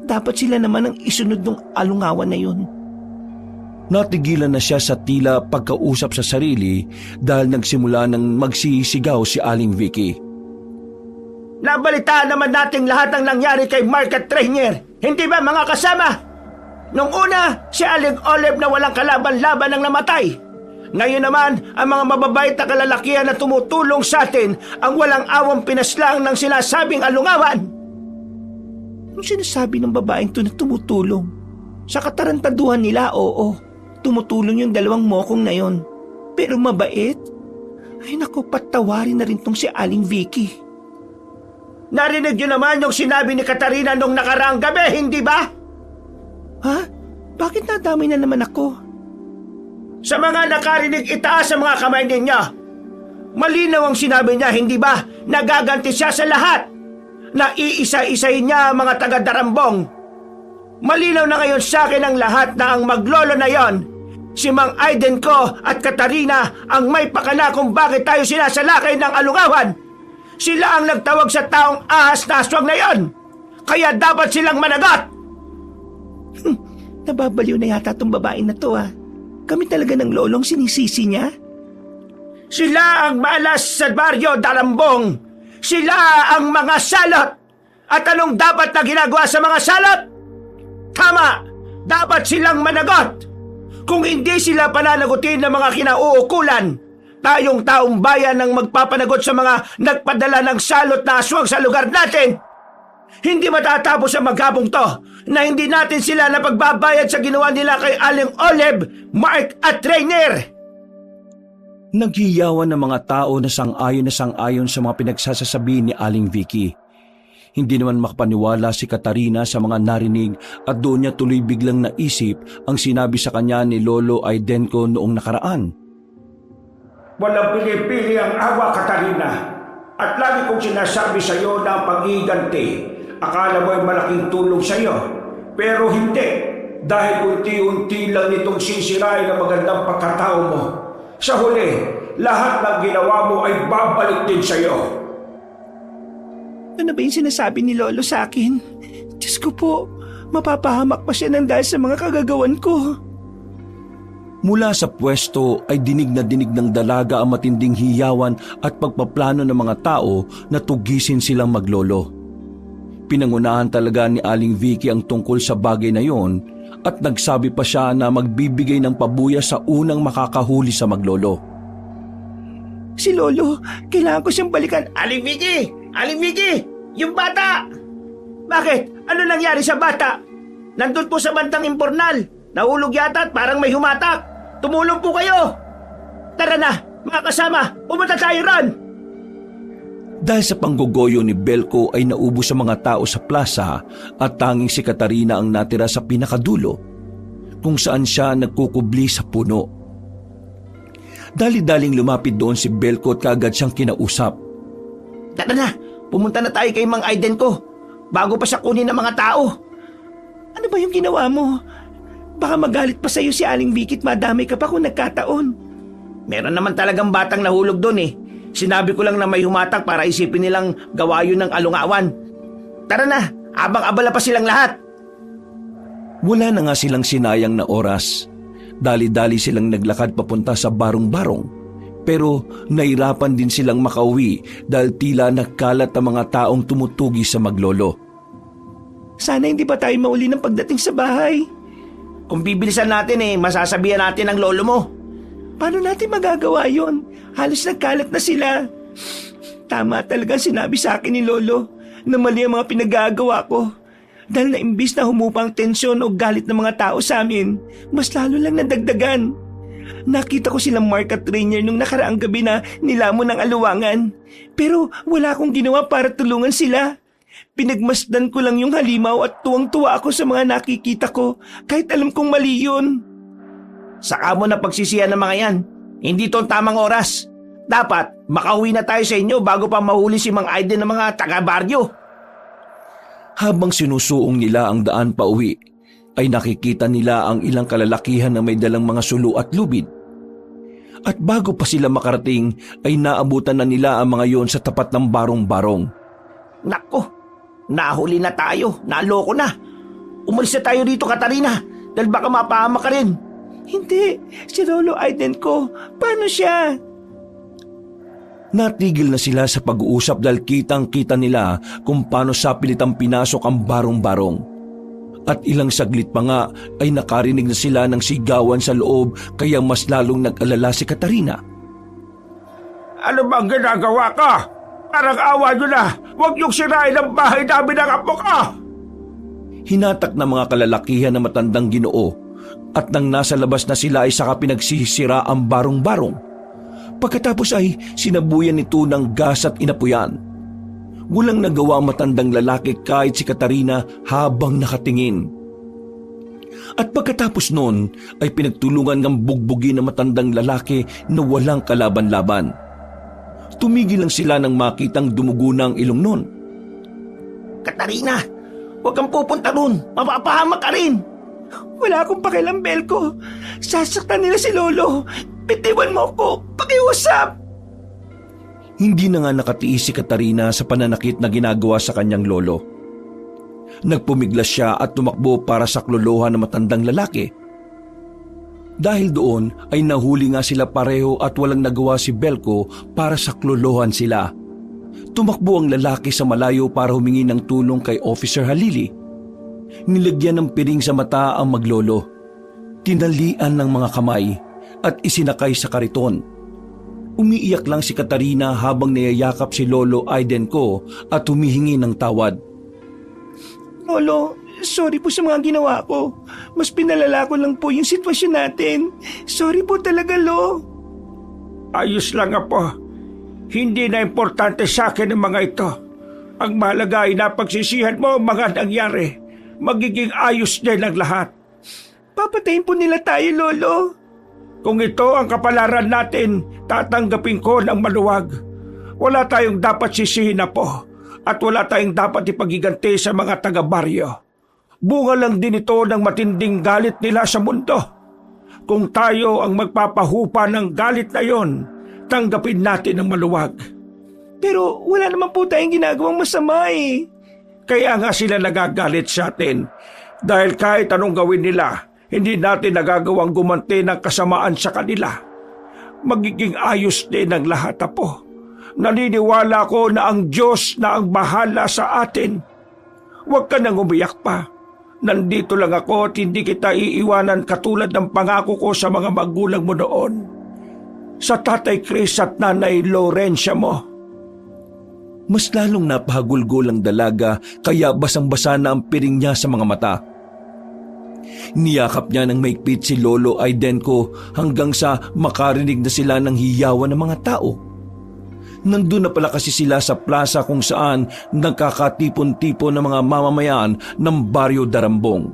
Dapat sila naman ang isunod ng alungawan na yon. Natigilan na siya sa tila pagkausap sa sarili dahil nagsimula ng magsisigaw si Aling Vicky. Nabalitaan naman nating lahat ang nangyari kay Mark at Rainier. Hindi ba mga kasama? Nung una, si Aling Olive na walang kalaban-laban ang namatay. Ngayon naman, ang mga mababait na kalalakihan na tumutulong sa atin ang walang awang pinaslang ng sinasabing alungawan. Anong sinasabi ng babaeng to na tumutulong? Sa katarantaduhan nila, oo. Tumutulong yung dalawang mokong na yon. Pero mabait? Ay naku, patawarin na rin tong si Aling Vicky. Narinig niyo naman yung sinabi ni Katarina nung nakaraang gabi, hindi ba? Ha? Bakit nadamay na naman ako? Sa mga nakarinig, itaas ang mga kamay ninyo. Malinaw ang sinabi niya, hindi ba? Nagaganti siya sa lahat. Naiisa-isahin niya ang mga taga-Darambong. Malinaw na ngayon sa akin ang lahat na ang maglolo na yon, si Mang Aiden ko at Katarina ang may pakana kung bakit tayo sinasalakay ng alungawan. Sila ang nagtawag sa taong ahas na aswang na yon. Kaya dapat silang managot. Nababaliw na yata tong babae na to Kami talaga ng lolong sinisisi niya? Sila ang malas sa baryo, Darambong. Sila ang mga salot. At anong dapat na ginagawa sa mga salot? Tama! Dapat silang managot. Kung hindi sila pananagutin ng mga kinauukulan, tayong taong bayan ang magpapanagot sa mga nagpadala ng salot na aswang sa lugar natin. Hindi matatapos ang maghapong to na hindi natin sila napagbabayad sa ginawa nila kay Aling Olive, Mark at Rainier. Naghiyawan ng mga tao na sang-ayon sa mga pinagsasasabi ni Aling Vicky. Hindi naman makapaniwala si Katarina sa mga narinig at doon niya tuloy biglang naisip ang sinabi sa kanya ni Lolo Aidenko noong nakaraan. Walang pili-pili ang awa, Katarina. At lagi kong sinasabi sa iyo na ang pag-iganti, akala mo ay malaking tulong sa iyo. Pero hindi, dahil unti-unti lang nitong sisirain ang magandang pagkatao mo. Sa huli, lahat ng ginawa mo ay babalik din sa iyo. Ano ba yung sinasabi ni Lolo sa akin? Diyos ko po, mapapahamak pa siya ng dahil sa mga kagagawan ko. Mula sa pwesto ay dinig ng dalaga ang matinding hiyawan at pagpaplano ng mga tao na tugisin silang maglolo. Pinangunahan talaga ni Aling Vicky ang tungkol sa bagay na yon at nagsabi pa siya na magbibigay ng pabuya sa unang makakahuli sa maglolo. Si Lolo, kailangan ko siyang balikan. Aling Vicky! Aling Vicky! Yung bata! Bakit? Ano nangyari sa bata? Nandun po sa bandang Impornal. Nahulog yata at parang may humatak. Tumulong po kayo! Tara na, mga kasama, pumunta tayo ron! Dahil sa panggogoyo ni Belko ay naubos sa mga tao sa plaza at tanging si Katarina ang natira sa pinakadulo kung saan siya nagkukubli sa puno. Dali-daling lumapit doon si Belko at kaagad siyang kinausap. Tara na, pumunta na tayo kay Mang Aiden ko bago pa siya kunin ng mga tao. Ano ba yung ginawa mo? Baka magalit pa sa'yo si Aling Vicky at madamay ka pa kung nagkataon. Meron naman talagang batang nahulog doon eh. Sinabi ko lang na may humatak para isipin nilang gawa yun ng alungawan. Tara na, habang abala pa silang lahat. Wala na nga silang sinayang na oras. Dali-dali silang naglakad papunta sa barong-barong. Pero nahirapan din silang makauwi dahil tila nagkalat ang mga taong tumutugi sa maglolo. Sana hindi pa tayo mauli ng pagdating sa bahay. Kung bibilisan natin masasabihan natin ang lolo mo. Paano natin magagawa yon? Halos nagkalat na sila. Tama talaga sinabi sa akin ni Lolo na mali ang mga pinagagawa ko. Dahil na imbis na humupang tensyon o galit ng mga tao sa amin, mas lalo lang nadagdagan. Nakita ko silang Mark at Rainier nung nakaraang gabi na nilamon ng aluwangan. Pero wala akong ginawa para tulungan sila. Pinagmasdan ko lang yung halimaw at tuwang-tuwa ako sa mga nakikita ko kahit alam kong mali yun. Saka mo na pagsisihan ng mga yan. Hindi to ang tamang oras. Dapat makauwi na tayo sa inyo bago pa mahuli si Mang Aiden ng mga taga-baryo. Habang sinusuong nila ang daan pa uwi, ay nakikita nila ang ilang kalalakihan na may dalang mga sulo at lubid. At bago pa sila makarating, ay naabutan na nila ang mga yon sa tapat ng barong-barong. Nako, nahuli na tayo. Naloko na. Umalis na tayo dito, Katarina, dahil baka mapahamak ka rin. Hindi, si Lolo Aiden ko. Paano siya? Natigil na sila sa pag-uusap dahil kitang-kita nila kung paano sapilitang pinasok ang barong-barong. At ilang saglit pa nga ay nakarinig na sila ng sigawan sa loob kaya mas lalong nag-alala si Katarina. Ano bang ginagawa ka? Parang awa nyo na. Huwag niyong sirain ang bahay namin ng apo ka. Hinatak ng mga kalalakihan na matandang Ginoo at nang nasa labas na sila ay saka pinagsisira ang barong-barong. Pagkatapos ay sinabuyan nito ng gas at inapuyan. Walang nagawa matandang lalaki kahit si Katarina habang nakatingin. At pagkatapos noon ay pinagtulungan ng bugbugin ng matandang lalaki na walang kalaban-laban. Tumigil lang sila nang makitang dumugo na ang ilong noon. Katarina, huwag kang pupunta ron. Mapapahamak ka rin. Wala akong pakialam, Belko. Sasaktan nila si Lolo. Bitiwan mo ko. Pakiusap. Hindi na nga nakatiis si Katarina sa pananakit na ginagawa sa kanyang lolo. Nagpumiglas siya at tumakbo para sa klolohan ng matandang lalaki. Dahil doon ay nahuli nga sila pareho at walang nagawa si Belko para sa klolohan sila. Tumakbo ang lalaki sa malayo para humingi ng tulong kay Officer Halili. Nilagyan ng piring sa mata ang maglolo. Tinalian ng mga kamay at isinakay sa kariton. Umiiyak lang si Katarina habang niyayakap si Lolo Aiden ko at humihingi ng tawad. Lolo, sorry po sa mga ginawa ko. Mas pinalala ko lang po yung sitwasyon natin. Sorry po talaga, Lo. Ayos lang apo. Hindi na importante sa akin ang mga ito. Ang mahalaga ay napagsisihan mo ang mga nangyari. Magiging ayos din ang lahat. Papatayin po nila tayo, Lolo. Kung ito ang kapalaran natin, tatanggapin ko ng maluwag. Wala tayong dapat sisihin na po at wala tayong dapat ipagiganti sa mga taga-baryo. Bunga lang din ito ng matinding galit nila sa mundo. Kung tayo ang magpapahupa ng galit na yon, tanggapin natin ng maluwag. Pero wala naman po tayong ginagawang masama eh. Kaya nga sila nagagalit sa atin. Dahil kahit anong gawin nila, hindi natin nagagawang gumanti ng kasamaan sa kanila. Magiging ayos din ang lahat, apo. Naniniwala ko na ang Diyos na ang bahala sa atin. Huwag ka nang umiyak pa. Nandito lang ako at hindi kita iiwanan katulad ng pangako ko sa mga magulang mo noon. Sa Tatay Chris at Nanay Laurencia mo. Mas lalong napahagulgol ang dalaga kaya basang-basa na ang piring niya sa mga mata. Niyakap niya ng maigpit si Lolo Aiden ko hanggang sa makarinig na sila ng hiyawan ng mga tao. Nandun na pala kasi sila sa plaza kung saan nagkakatipon-tipon ng mga mamamayan ng Baryo Darambong.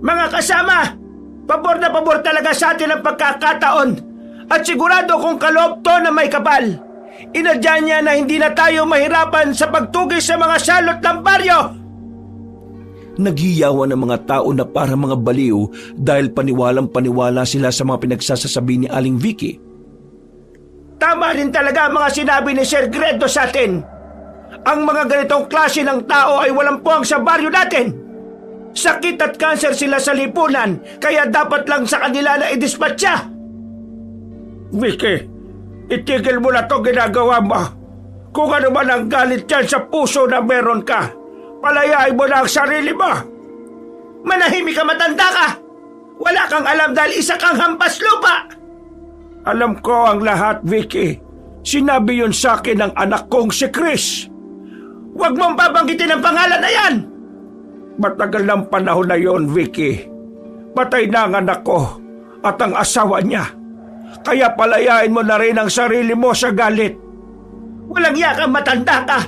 Mga kasama, pabor na pabor talaga sa atin ang pagkakataon at sigurado kung kaloob to na may kapal. Inadya niya na hindi na tayo mahirapan sa pagtugis sa mga salot ng baryo. Naghiyawan ng mga tao na para mga baliw dahil paniwalang-paniwala sila sa mga pinagsasasabi ni Aling Vicky. Tama rin talaga ang mga sinabi ni Sir Gredo sa atin. Ang mga ganitong klase ng tao ay walang puwang sa baryo natin. Sakit at kanser sila sa lipunan, kaya dapat lang sa kanila na idispatcha. Vicky, itigil mo na to ginagawa mo. Kung ano man ang galit dyan sa puso na meron ka, palayain mo na ang sarili mo. Manahimik ka, matanda ka. Wala kang alam dahil isa kang hampas lupa. Alam ko ang lahat, Vicky. Sinabi yun sa akin ng anak kong si Chris. Huwag mong babanggitin ang pangalan na yan. Matagal ng panahon na yon, Vicky. Patay na ang anak ko at ang asawa niya. Kaya palayain mo na rin ang sarili mo sa galit. Walang iya kang matanda ka.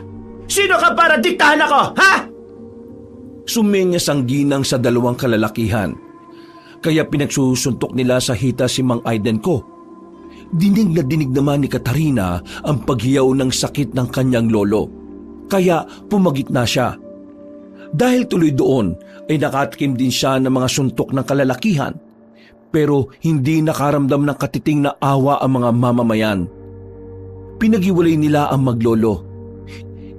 Sino ka para diktahan ako, ha? Sumenyas ang ginang sa dalawang kalalakihan. Kaya pinagsusuntok nila sa hita si Mang Aiden ko. Dinig na dinig naman ni Katarina ang paghiyaw ng sakit ng kanyang lolo. Kaya pumagit na siya. Dahil tuloy doon ay nakatikim din siya ng mga suntok ng kalalakihan. Pero hindi nakaramdam ng katiting na awa ang mga mamamayan. Pinaghiwalay nila ang maglolo.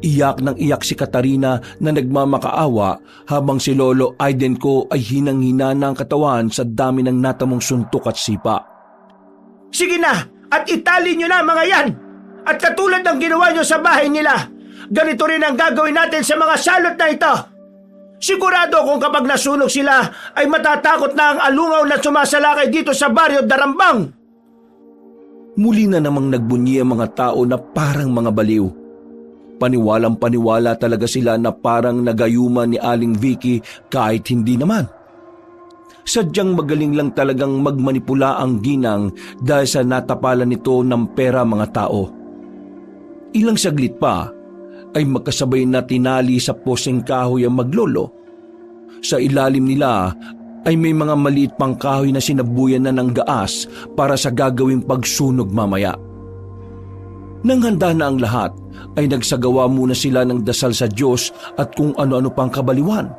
Iyak ng iyak si Katarina na nagmamakaawa habang si Lolo Aiden ko ay hinang-hina ng katawan sa dami ng natamong suntok at sipa. Sige na, at itali nyo na mga yan. At katulad ng ginawa nyo sa bahay nila, ganito rin ang gagawin natin sa mga salot na ito. Sigurado kung kapag nasunog sila ay matatakot na ang alungaw na sumasalakay dito sa baryo Darambang. Muli na namang nagbunyi ang mga tao na parang mga baliw. Paniwalang paniwala talaga sila na parang nagayuman ni Aling Vicky kahit hindi naman. Sadyang magaling lang talagang magmanipula ang ginang dahil sa natapalan nito ng pera mga tao. Ilang saglit pa ay magkasabay na tinali sa poseng kahoy ang maglolo. Sa ilalim nila ay may mga maliit pang kahoy na sinabuyan na ng gaas para sa gagawing pagsunog mamaya. Nang handa na ang lahat, ay nagsagawa muna sila ng dasal sa Diyos at kung ano-ano pang kabaliwan.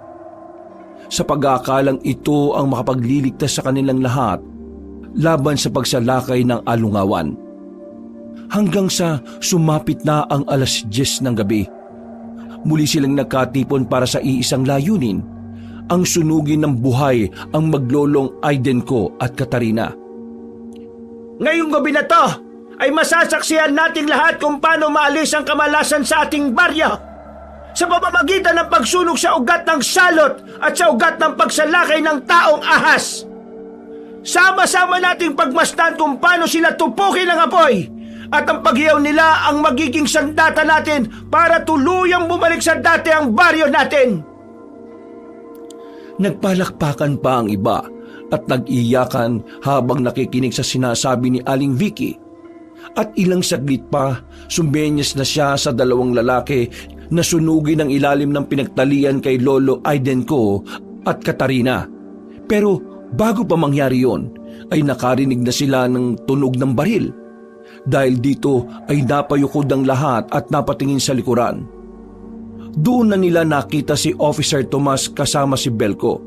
Sa pag-aakalang ito ang makapagliligtas sa kanilang lahat laban sa pagsalakay ng alungawan. Hanggang sa sumapit na ang 10:00 ng gabi. Muli silang nagkatipon para sa iisang layunin, ang sunugin ng buhay ang maglolong Aiden ko at Katarina. Ngayong gabi na to, ay masasaksihan nating lahat kung paano maalis ang kamalasan sa ating baryo. Sa pamamagitan ng pagsunog sa ugat ng salot at sa ugat ng pagsalakay ng taong ahas. Sama-sama nating pagmasdan kung paano sila tupukin ng apoy at ang paghiyaw nila ang magiging sandata natin para tuluyang bumalik sa dati ang baryo natin. Nagpalakpakan pa ang iba at nag-iyakan habang nakikinig sa sinasabi ni Aling Vicky. At ilang saglit pa, sumbenyas na siya sa dalawang lalaki na sunugin ang ilalim ng pinagtalian kay Lolo Aiden ko at Katarina. Pero bago pa mangyari yon, ay nakarinig na sila ng tunog ng baril. Dahil dito ay napayukod ang lahat at napatingin sa likuran. Doon na nila nakita si Officer Tomas kasama si Belko.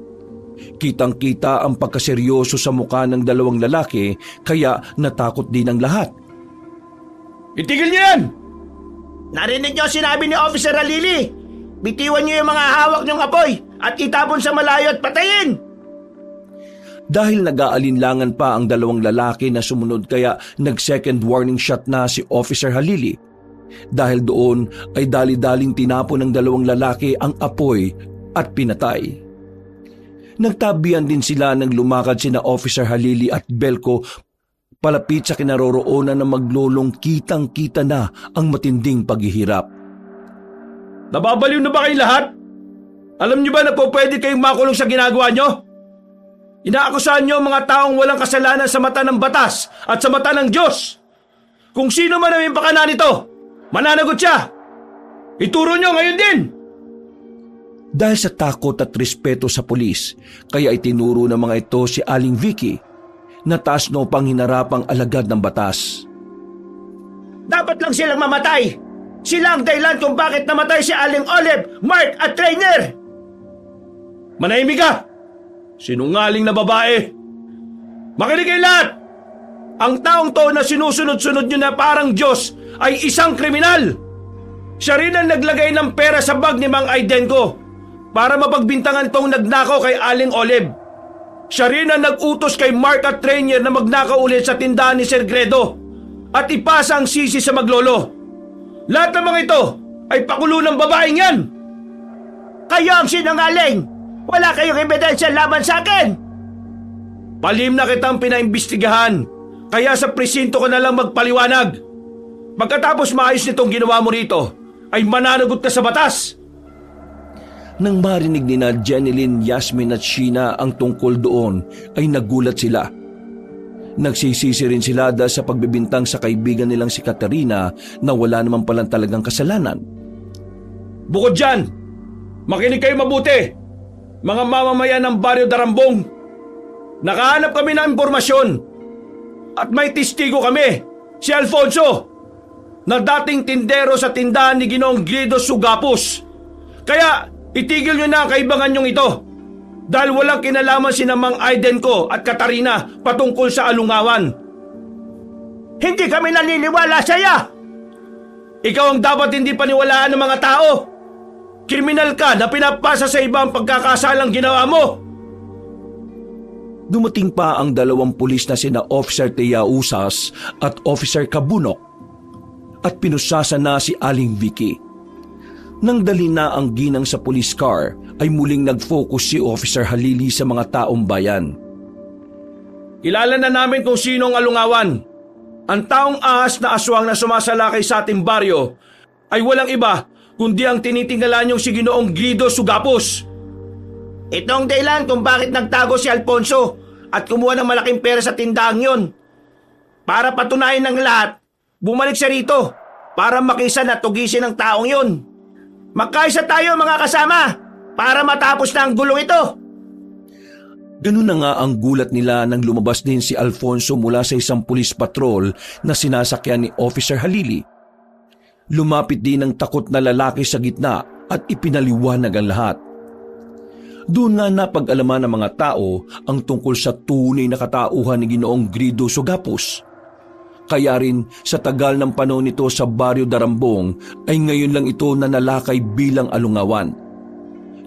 Kitang-kita ang pagkaseryoso sa mukha ng dalawang lalaki kaya natakot din ang lahat. Itigil niyo yan! Narinig niyo sinabi ni Officer Halili. Bitiwan niyo yung mga hawak niyong apoy at itapon sa malayo at patayin. Dahil nag-aalinlangan pa ang dalawang lalaki na sumunod kaya nag-second warning shot na si Officer Halili. Dahil doon ay dali-daling tinapon ng dalawang lalaki ang apoy at pinatay. Nagtabihan din sila nang lumakad sina Officer Halili at Belko palapit sa kinaroroonan ng maglolong kitang-kita na ang matinding paghihirap. Nababaliw na ba kayo lahat? Alam niyo ba na po pwede kayong makulong sa ginagawa niyo? Inaakusahan niyo ang mga taong walang kasalanan sa mata ng batas at sa mata ng Diyos. Kung sino man ang may pakana nito, mananagot siya. Ituro niyo ngayon din. Dahil sa takot at respeto sa pulis, kaya itinuro ng mga ito si Aling Vicky na taas no pang hinarap ang alagad ng batas. Dapat lang silang mamatay. Sila ang dahilan kung bakit namatay si Aling Olive, Mark at Trainer. Manahimik ka! Sinungaling na babae! Makinig kayo lahat! Ang taong to na sinusunod-sunod nyo na parang Diyos ay isang kriminal! Siya rin ang naglagay ng pera sa bag ni Mang Aiden ko para mapagbintangan tong nagnakaw kay Aling Olive. Siya rin ang nag-utos kay Mark at Trainier na magnakaw ulit sa tindahan ni Sir Gredo at ipasa ang sisi sa maglolo. Lahat ng mga ito ay pakulo ng babaeng yan! Kayo ang sinungaling! Wala kayong ebidensya laban sa akin! Palim na kitang pinaimbestigahan, kaya sa presinto ko na lang magpaliwanag. Pagkatapos maayos nitong ginawa mo rito, ay mananagot ka sa batas. Nang marinig ni na Jeneline, Yasmin at Sheena ang tungkol doon, ay nagulat sila. Nagsisisi rin sila dahil sa pagbibintang sa kaibigan nilang si Katarina na wala naman palang talagang kasalanan. Bukod dyan, makinig kayo mabuti, mga mamamayan ng Baryo Darambong. Nakahanap kami ng impormasyon at may testigo kami, si Alfonso, na dating tindero sa tindahan ni Ginoong Guido Sugapos. Kaya itigil nyo na ang kaibangan nyong ito dahil walang kinalaman sina Mang Aiden ko at Katarina patungkol sa alungawan. Hindi kami naniniwala sa'yo! Ikaw ang dapat hindi paniwalaan ng mga tao. Kriminal ka na pinapasa sa ibang pagkakasalang ginawa mo. Dumating pa ang dalawang pulis na sina Officer Tia Usas at Officer Kabunok at pinusasa na si Aling Vicky. Nang dali na ang ginang sa police car ay muling nag-focus si Officer Halili sa mga taong bayan. Kilala na namin kung sino ang alungawan. Ang taong ahas na aswang na sumasalakay sa ating baryo ay walang iba kundi ang tinitingala niyong si Ginoong Guido Sugapos. Itong dahilan kung bakit nagtago si Alfonso at kumuha ng malaking pera sa tindahan yon. Para patunayan ng lahat, bumalik siya rito para makisan at tugisin ang taong yon. Magkaisa tayo mga kasama para matapos na ang gulong ito. Ganun na nga ang gulat nila nang lumabas din si Alfonso mula sa isang police patrol na sinasakyan ni Officer Halili. Lumapit din ang takot na lalaki sa gitna at ipinaliwanag ang lahat. Doon nga napag-alaman ng mga tao ang tungkol sa tunay na katauhan ni Ginoong Guido Sugapos. Kaya rin sa tagal ng panahon nito sa Baryo Darambong ay ngayon lang ito nanalakay bilang alungawan.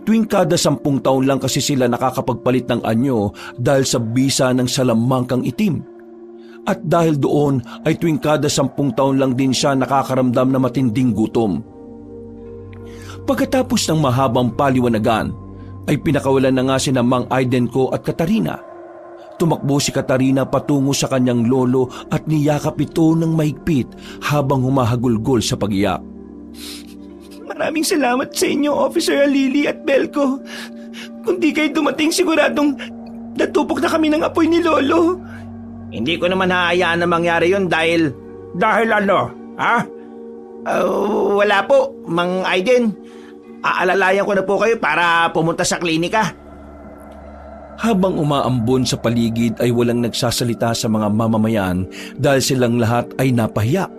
Tuwing kada 10 taon lang kasi sila nakakapagpalit ng anyo dahil sa bisa ng salamangkang itim. At dahil doon ay tuwing kada 10 taon lang din siya nakakaramdam na matinding gutom. Pagkatapos ng mahabang paliwanagan, ay pinakawalan na nga sina Mang Aiden ko at Katarina. Tumakbo si Katarina patungo sa kanyang lolo at niyakap ito ng mahigpit habang humahagulgol sa pag-iyak. Maraming salamat sa inyo, Officer Halili at Belko. Kung di kayo dumating, siguradong natupok na kami ng apoy ni Lolo. Hindi ko naman haayaan na mangyari yun dahil... Dahil ano, ha? Wala po, Mang Aiden. Aalalayan ko na po kayo para pumunta sa klinika. Habang umaambon sa paligid ay walang nagsasalita sa mga mamamayan dahil silang lahat ay napahiya.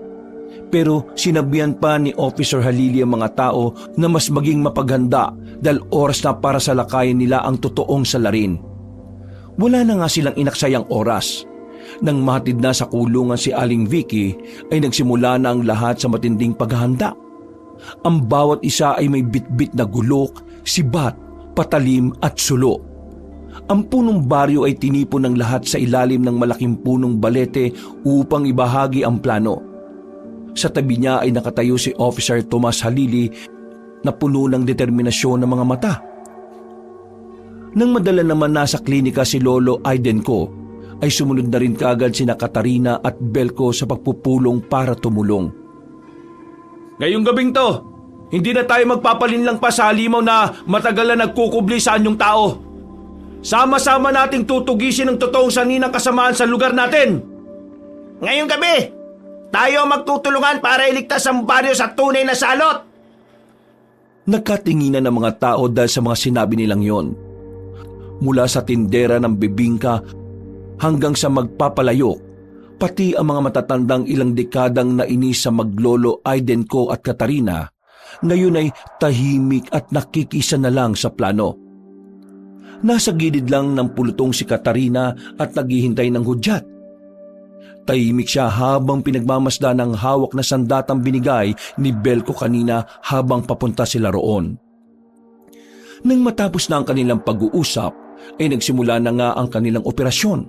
Pero sinabihan pa ni Officer Halili ang mga tao na mas maging mapaghanda dahil oras na para sa lakayin nila ang totoong salarin. Wala na nga silang inaksayang oras. Nang mahatid na sa kulungan si Aling Vicky ay nagsimula na ang lahat sa matinding paghahanda. Ang bawat isa ay may bitbit na gulok, sibat, patalim at sulo. Ang punong baryo ay tinipon ng lahat sa ilalim ng malaking punong balete upang ibahagi ang plano. Sa tabi niya ay nakatayo si Officer Tomas Halili na puno ng determinasyon ng mga mata. Nang madala naman nasa klinika si Lolo Aiden ko, ay sumunod na rin kaagad sina Katarina at Belko sa pagpupulong para tumulong. Ngayong gabing to, hindi na tayo magpapalinlang pa sa halimaw na matagal na nagkukubli sa anyong tao. Sama-sama nating tutugisin ang totoong saninang kasamaan sa lugar natin. Ngayong gabi, tayo magtutulungan para iligtas ang baryo sa tunay na salot. Nagkatinginan ng mga tao dahil sa mga sinabi nilang yon. Mula sa tindera ng bibingka hanggang sa magpapalayok, pati ang mga matatandang ilang dekadang nainis sa maglolo Aiden ko at Katarina, ngayon ay tahimik at nakikisa na lang sa plano. Nasa gilid lang ng pulutong si Katarina at naghihintay ng hudyat. Tahimik siya habang pinagmamasda ng hawak na sandatang binigay ni Belko kanina habang papunta sila roon. Nang matapos na ang kanilang pag-uusap, ay nagsimula na nga ang kanilang operasyon.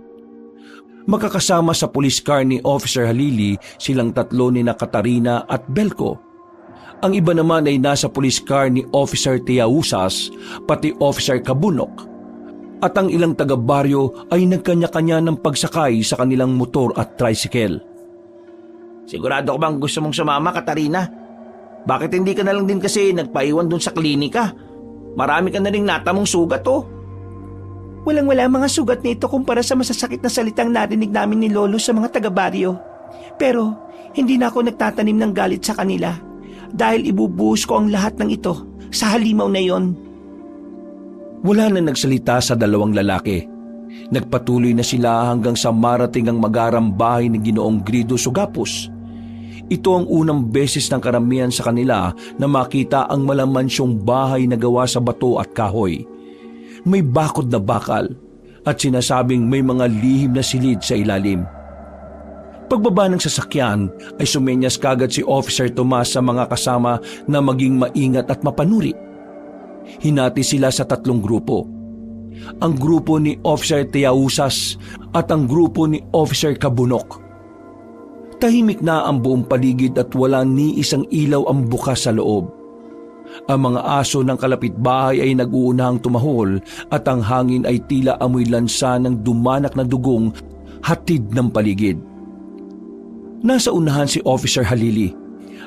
Makakasama sa police car ni Officer Halili silang tatlo ni Katarina at Belko. Ang iba naman ay nasa police car ni Officer Tiausas pati Officer Kabunok. At ang ilang taga-baryo ay nagkanya-kanya ng pagsakay sa kanilang motor at tricycle. Sigurado ko bang gusto mong sumama, Katarina? Bakit hindi ka na lang din kasi nagpaiwan dun sa klinika? Marami ka na ring natamong sugat, oh. Walang-wala mga sugat nito kumpara sa masasakit na salitang narinig namin ni Lolo sa mga taga-baryo. Pero hindi na ako nagtatanim ng galit sa kanila dahil ibubuhos ko ang lahat ng ito sa halimaw na yon. Wala na nagsalita sa dalawang lalaki. Nagpatuloy na sila hanggang sa marating ang magarang bahay ni Ginoong Grido Sugapos. Ito ang unang beses ng karamihan sa kanila na makita ang malamansyong bahay na gawa sa bato at kahoy. May bakod na bakal at sinasabing may mga lihim na silid sa ilalim. Pagbaba ng sasakyan ay sumenyas kagad si Officer Tomas sa mga kasama na maging maingat at mapanuri. Hinati sila sa 3 grupo. Ang grupo ni Officer Tiausas at ang grupo ni Officer Kabunok. Tahimik na ang buong paligid at wala ni isang ilaw ang bukas sa loob. Ang mga aso ng kalapitbahay ay nag-uunahang tumahol at ang hangin ay tila amoy lansa ng dumanak na dugong hatid ng paligid. Nasa unahan si Officer Halili,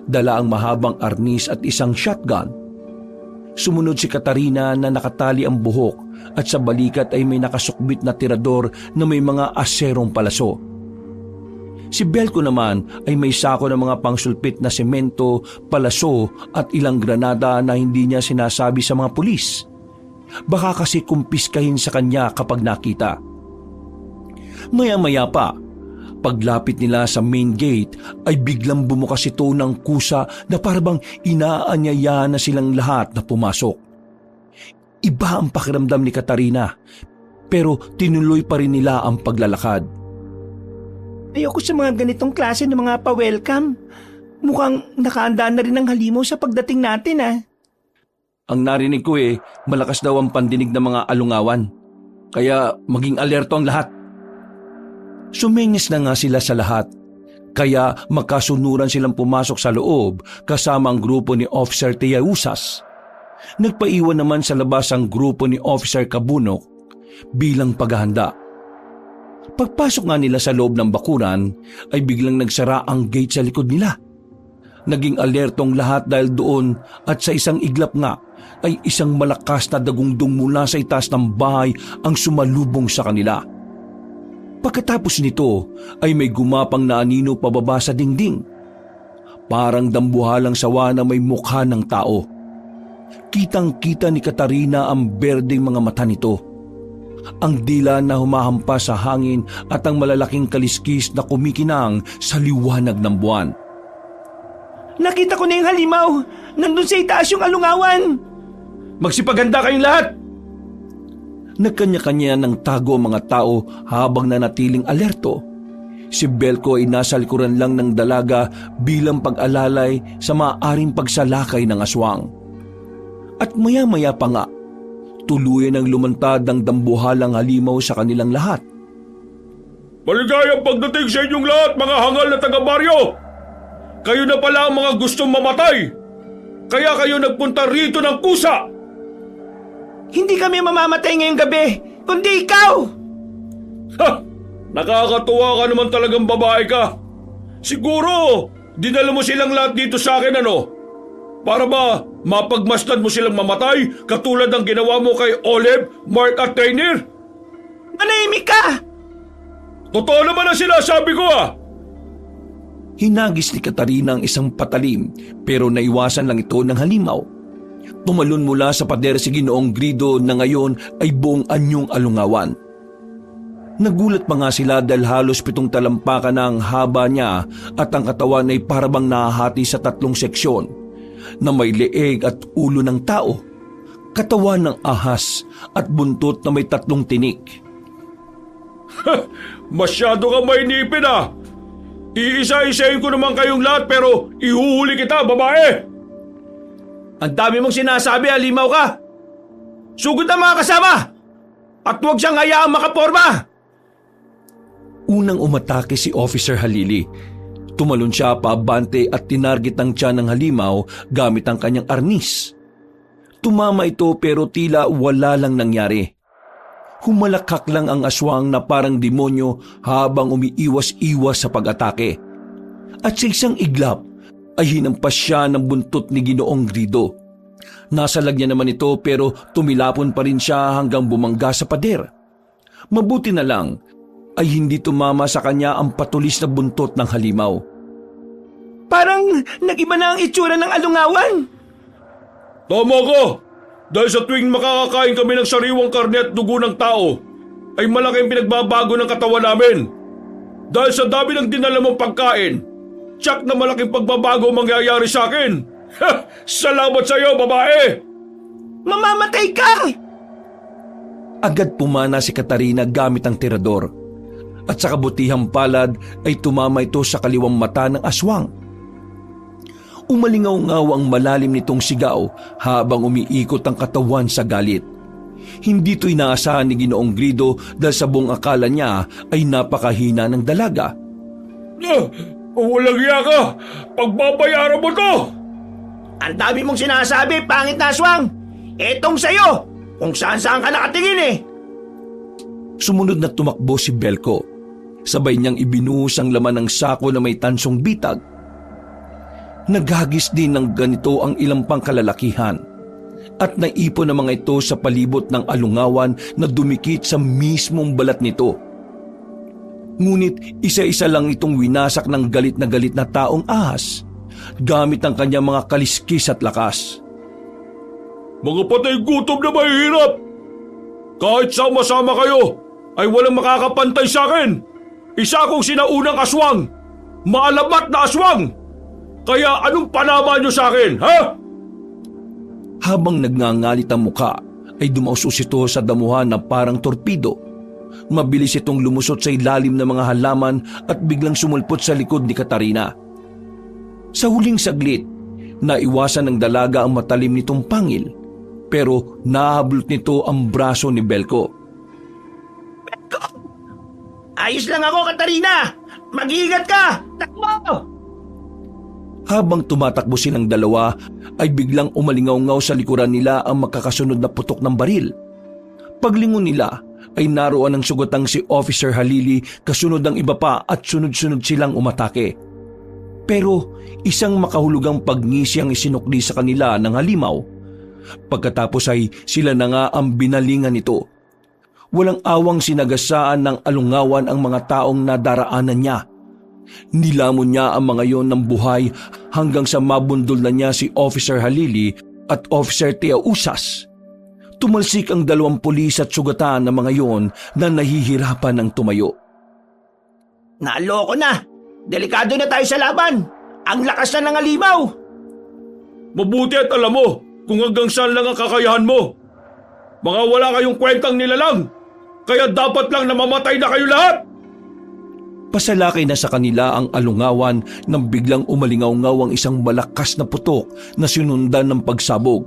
dala ang mahabang arnis at isang shotgun. Sumunod si Katarina na nakatali ang buhok at sa balikat ay may nakasukbit na tirador na may mga aserong palaso. Si Belko naman ay may sako ng mga pangsulpit na semento, palaso at ilang granada na hindi niya sinasabi sa mga pulis. Baka kasi kumpiskahin sa kanya kapag nakita. Maya-maya pa, paglapit nila sa main gate ay biglang bumukas ito ng kusa na parabang inaanyaya na silang lahat na pumasok. Iba ang pakiramdam ni Katarina, pero tinuloy pa rin nila ang paglalakad. Ayoko sa mga ganitong klase ng mga pa-welcome. Mukhang nakaanda na rin ang halimaw sa pagdating natin, ah. Ang narinig ko malakas daw ang pandinig ng mga alungawan. Kaya maging alerto ang lahat. Sumenyas na nga sila sa lahat. Kaya magkasunuran silang pumasok sa loob kasama ang grupo ni Officer Tiausas. Nagpaiwan naman sa labas ang grupo ni Officer Kabunok bilang paghahanda. Pagpasok nga nila sa loob ng bakuran ay biglang nagsara ang gate sa likod nila. Naging alertong lahat dahil doon at sa isang iglap nga ay isang malakas na dagundong mula sa itaas ng bahay ang sumalubong sa kanila. Pagkatapos nito ay may gumapang na anino pababa sa dingding. Parang dambuhalang sawa na may mukha ng tao. Kitang-kita ni Katarina ang berdeng mga mata nito. Ang dila na humahampas sa hangin at ang malalaking kaliskis na kumikinang sa liwanag ng buwan. Nakita ko na yung halimaw! Nandun sa itaas yung alungawan! Magsipaganda kayong lahat! Nagkanya-kanya ng tago ang mga tao habang nanatiling alerto. Si Belko ay nasa likuran lang ng dalaga bilang pag-alalay sa maaaring pagsalakay ng aswang. At maya-maya pa nga, tuluyan ang lumantad ng dambuhalang halimaw sa kanilang lahat. Maligayang pagdating sa inyong lahat, mga hangal na taga-baryo! Kayo na pala ang mga gustong mamatay! Kaya kayo nagpunta rito ng kusa! Hindi kami mamamatay ngayong gabi, kundi ikaw! Ha! Nakakatuwa ka naman talagang babae ka. Siguro, dinala mo silang lahat dito sa akin, ano? Para ba mapagmasdan mo silang mamatay katulad ng ginawa mo kay Olive, Mark at Trainer? Manahimik ka! Totoo naman ang sinasabi ko, ah! Hinagis ni Katarina ang isang patalim pero naiwasan lang ito ng halimaw. Tumalon mula sa pader si Ginoong Grido na ngayon ay buong anyong alungawan. Nagulat pa nga sila dahil halos 7 talampakan na ang haba niya at ang katawan ay parabang nahahati sa 3 seksyon na may leeg at ulo ng tao. Katawan ng ahas at buntot na may 3 tinik. Masyado ka mainipin ah! Iisa-isahin ko naman kayong lahat pero ihuhuli kita, babae! Ang dami mong sinasabi, halimaw ka! Sugod ang mga kasama! At huwag siyang hayaang makaporma! Unang umatake si Officer Halili. Tumalon siya paabante at tinarget ang tiyan ng halimaw gamit ang kanyang arnis. Tumama ito pero tila wala lang nangyari. Humalakhak lang ang aswang na parang demonyo habang umiiwas-iwas sa pag-atake. At sa isang iglap ay hinampas siya ng buntot ni Ginoong Grido. Nasalag niya naman ito pero tumilapon pa rin siya hanggang bumangga sa pader. Mabuti na lang ay hindi tumama sa kanya ang patulis na buntot ng halimaw. Parang nag-iba na ang itsura ng alungawan. Tama ka! Dahil sa tuwing makakakain kami ng sariwang karne at dugo ng tao, ay malaking pinagbabago ng katawan namin. Dahil sa dami ng dinala mong pagkain, tiyak na malaking pagbabago mangyayari sa akin. Salamat sa iyo, babae! Mamamatay ka! Agad pumana si Katarina gamit ang tirador. At sa kabutihang palad ay tumama ito sa kaliwang mata ng aswang. Umalingaw-ngaw ang malalim nitong sigaw habang umiikot ang katawan sa galit. Hindi ito inaasahan ni Ginoong Grido dahil sa buong akala niya ay napakahina ng dalaga. Walang iya ka! Pagbabayaran mo to! Ang dami mong sinasabi, pangit na aswang! Etong sa'yo! Kung saan-saan ka nakatingin eh! Sumunod na tumakbo si Belko. Sabay niyang ibinuhos ang laman ng sako na may tansong bitag. Naghagis din ng ganito ang ilang pang kalalakihan at naipon ang mga ito sa palibot ng alungawan na dumikit sa mismong balat nito. Ngunit isa-isa lang itong winasak ng galit na taong ahas gamit ang kanyang mga kaliskis at lakas. Mga patay gutom na mahihirap! Kahit sama-sama kayo, ay walang makakapantay sa akin! Isa akong sinaunang aswang! Maalamat na aswang! Kaya anong panama niyo sa akin, ha? Habang nagngangalit ang muka, ay dumausos ito sa damuhan na parang torpido. Mabilis itong lumusot sa ilalim ng mga halaman at biglang sumulpot sa likod ni Katarina. Sa huling saglit, naiwasan ng dalaga ang matalim nitong pangil, pero nahablot nito ang braso ni Belko. Belko! Ayos lang ako, Katarina! Mag-iingat ka! Takbo! Habang tumatakbo silang dalawa, ay biglang umalingaw-ngaw sa likuran nila ang magkakasunod na putok ng baril. Paglingon nila, ay naroon ang sugatang si Officer Halili kasunod ang iba pa at sunod-sunod silang umatake. Pero isang makahulugang pagngisi ang isinukli sa kanila ng halimaw. Pagkatapos ay sila na nga ang binalingan nito. Walang awang sinagasaan ng alungawan ang mga taong nadaraanan niya. Nilamon niya ang mga yon ng buhay hanggang sa mabundol na niya si Officer Halili at Officer Tia Usas. Tumalsik ang 2 pulis at sugatan ng mga yon na nahihirapan ng tumayo. Naloko na! Delikado na tayo sa laban! Ang lakas na ng halimaw! Mabuti at alam mo kung hanggang saan lang ang kakayahan mo. Mga wala kayong kwentang nilalang, kaya dapat lang namamatay na kayo lahat! Pasalakay na sa kanila ang alungawan nang biglang umalingaw-ngaw ang isang malakas na putok na sinundan ng pagsabog.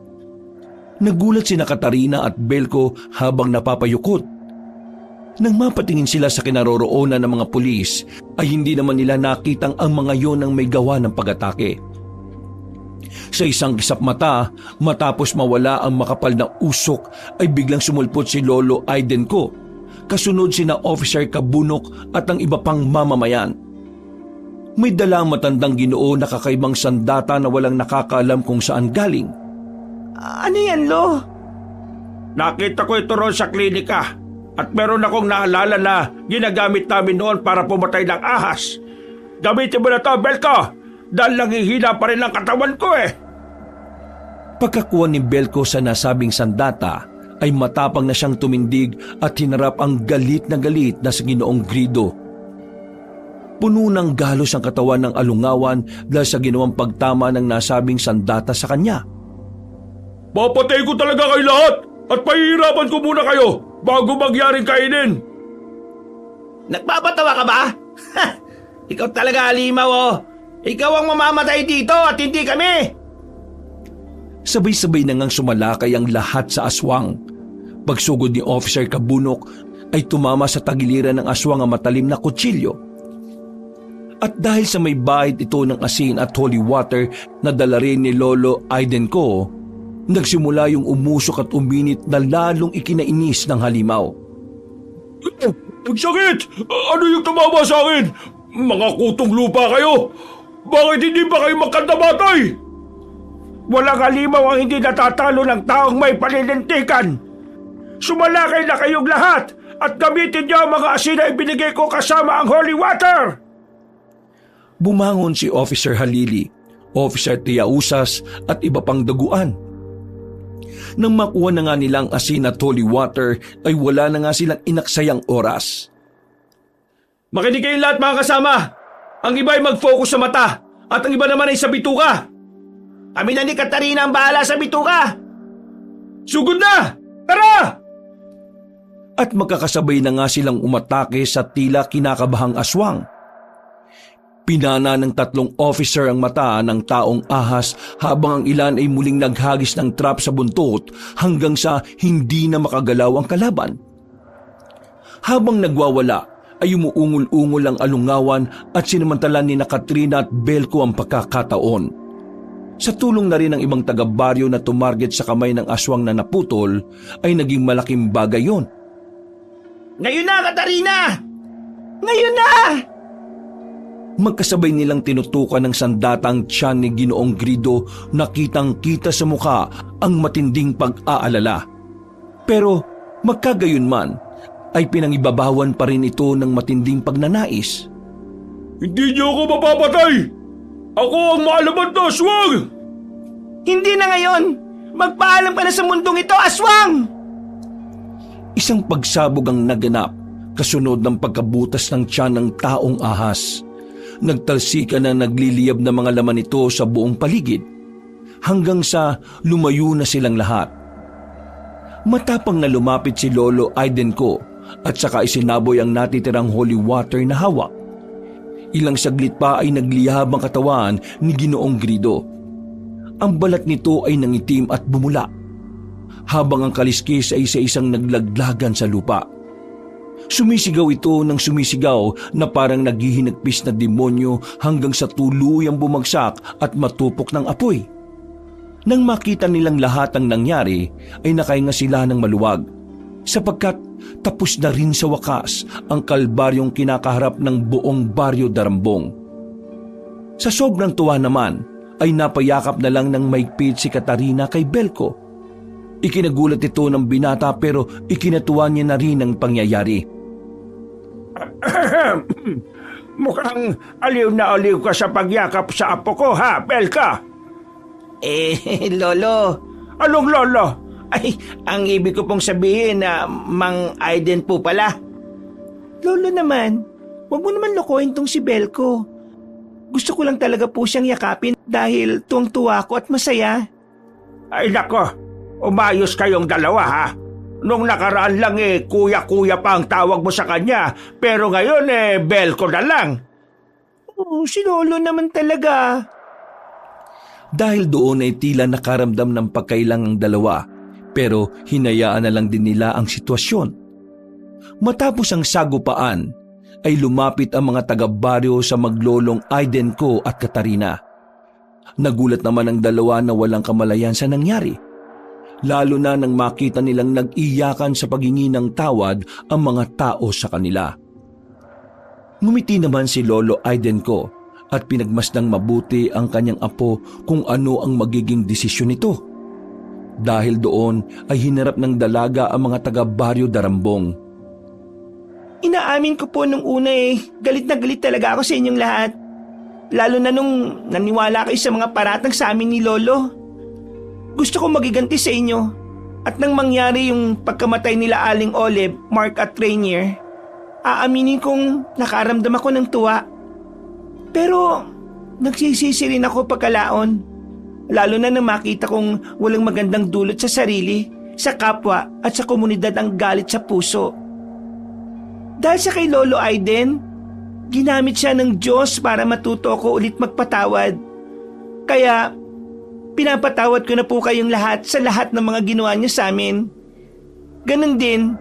Nagulat sina Katarina at Belko habang napapayukot. Nang mapatingin sila sa kinaroroonan ng mga pulis, ay hindi naman nila nakitang ang mga yon ang may gawa ng pag-atake. Sa isang kisap mata, matapos mawala ang makapal na usok, ay biglang sumulpot si Lolo Aidenko. Kasunod sina Officer Kabunok at ang iba pang mamamayan. May dalang matandang Ginoo na kakaibang sandata na walang nakakaalam kung saan galing. Ano yan, Lo? Nakita ko ito roon sa klinika at meron akong naalala na ginagamit namin noon para pumatay ng ahas. Gamitin mo na to, Belko, dahil nanghihina pa rin ang katawan ko eh. Pagkakuha ni Belko sa nasabing sandata, ay matapang na siyang tumindig at hinarap ang galit na sa Ginoong Grido. Puno ng galos ang katawan ng alungawan dahil sa ginawang pagtama ng nasabing sandata sa kanya. Papatay ko talaga kayo lahat at pahihirapan ko muna kayo bago mangyaring kainin. Nagpapatawa ka ba? Ikaw talaga halimaw oh. Ikaw ang mamamatay dito at hindi kami. Sabay-sabay na ngang sumalakay ang lahat sa aswang. Pagsugod ni Officer Kabunok ay tumama sa tagiliran ng aswang ang matalim na kutsilyo. At dahil sa may bahid ito ng asin at holy water na dala rin ni Lolo Aidenko, nagsimula yung umusok at uminit na lalong ikinainis ng halimaw. Ang sakit! Ano yung tumama sa akin? Mga kutong lupa kayo! Bakit hindi ba kayo magkandamatay? Walang halimaw ang hindi natatalo ng taong may paninintikan. Sumalakay na kayong lahat at gamitin niyo ang mga asin na ibinigay ko kasama ang holy water. Bumangon si Officer Halili, Officer Tiausas at iba pang daguan. Nang makuha na nga nilang asin at holy water ay wala na nga silang inaksayang oras. Makinig kayong lahat mga kasama! Ang iba ay mag-focus sa mata at ang iba naman ay sa bituka. Kami na ni Katarina ang bahala sa bituka. Sugod na! Tara! At magkakasabay na nga silang umatake sa tila kinakabahang aswang. Pinana ng 3 officer ang mata ng taong ahas habang ang ilan ay muling naghagis ng trap sa buntot hanggang sa hindi na makagalaw ang kalaban. Habang nagwawala ay umuungol-ungol ang alungawan at sinamantala ni Katrina at Belko ang pagkakataon. Sa tulong na rin ng ibang taga-baryo na tumarget sa kamay ng aswang na naputol ay naging malaking bagay yon. Ngayon na, Katarina! Ngayon na! Magkasabay nilang tinutukan ng sandatang tiyan ni Ginoong Grido na kitang-kita sa mukha ang matinding pag-aalala. Pero magkagayunman ay pinangibabawan pa rin ito ng matinding pagnanais. Hindi niyo ako mapapatay! Ako ang maalamat na aswang! Hindi na ngayon! Magpaalam ka na sa mundong ito, aswang! Isang pagsabog ang naganap kasunod ng pagkabutas ng tiyan ng taong ahas. Nagtalsikan na nagliliyab na mga laman ito sa buong paligid hanggang sa lumayo na silang lahat. Matapang na lumapit si Lolo Aidenko at saka isinaboy ang natitirang holy water na hawak. Ilang saglit pa ay nagliyab ang katawan ni Ginoong Grido. Ang balat nito ay nangitim at bumula, habang ang kaliskis ay isa-isang naglaglagan sa lupa. Sumisigaw ito ng sumisigaw na parang naghihinagpis na demonyo hanggang sa tuluyang bumagsak at matupok ng apoy. Nang makita nilang lahat ang nangyari ay nakahinga sila ng maluwag sapagkat tapos na rin sa wakas ang kalbaryong kinakaharap ng buong baryo Darambong. Sa sobrang tuwa naman ay napayakap na lang ng maigpit si Katarina kay Belko. Ikinagulat ito ng binata pero ikinatuwa niya na rin ang pangyayari. Mukhang aliw na aliw ka sa pagyakap sa apo ko, ha, Belka? Lolo. Anong lolo? Ay, ang ibig ko pong sabihin na Mang Aiden po pala. Lolo naman, huwag mo naman lokohin tong si Belko. Gusto ko lang talaga po siyang yakapin dahil tuwang-tuwa ko at masaya. Ay nako, umayos kayong dalawa ha. Nung nakaraan lang kuya-kuya pa ang tawag mo sa kanya, pero ngayon Belko na lang. Oo, si Lolo naman talaga. Dahil doon ay tila nakaramdam ng pagkailang ang dalawa, pero hinayaan na lang din nila ang sitwasyon. Matapos ang sagupaan, ay lumapit ang mga taga-baryo sa maglolong Aidenko at Katarina. Nagulat naman ang dalawa na walang kamalayan sa nangyari, lalo na nang makita nilang nag-iyakan sa paghingi ng tawad ang mga tao sa kanila. Ngumiti naman si Lolo Aidenko at pinagmasdang mabuti ang kanyang apo kung ano ang magiging desisyon nito. Dahil doon ay hinarap ng dalaga ang mga taga-baryo Darambong. Inaamin ko po nung una galit na galit talaga ako sa inyong lahat. Lalo na nung naniwala kayo sa mga paratang sa amin ni Lolo. Gusto ko magiganti sa inyo. At nang mangyari yung pagkamatay nila Aling Olive, Mark at Rainier, aaminin kong nakaramdam ako ng tuwa. Pero nagsisisi rin ako pagkalaon. Lalo na nang makita kong walang magandang dulot sa sarili, sa kapwa at sa komunidad ang galit sa puso. Dahil sa kay Lolo Aiden, ginamit siya ng Diyos para matuto ako ulit magpatawad. Kaya, pinapatawad ko na po kayong lahat sa lahat ng mga ginawa niyo sa amin. Ganon din,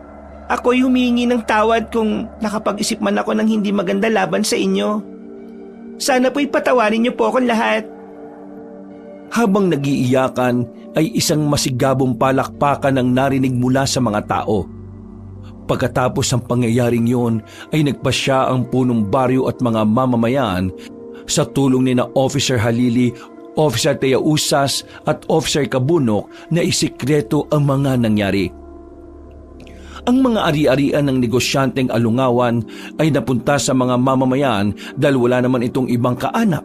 ako'y humingi ng tawad kung nakapag-isip man ako ng hindi maganda laban sa inyo. Sana po'y patawarin niyo po akong lahat. Habang nagiiyakan ay isang masigabong palakpakan ang narinig mula sa mga tao. Pagkatapos ng pangyayaring yun ay nagpasya ang punong baryo at mga mamamayan sa tulong ni na Officer Halili, Officer Tea Usas at Officer Kabunok na isikreto ang mga nangyari. Ang mga ari-arian ng negosyanteng Alungawan ay napunta sa mga mamamayan dahil wala naman itong ibang kaanak.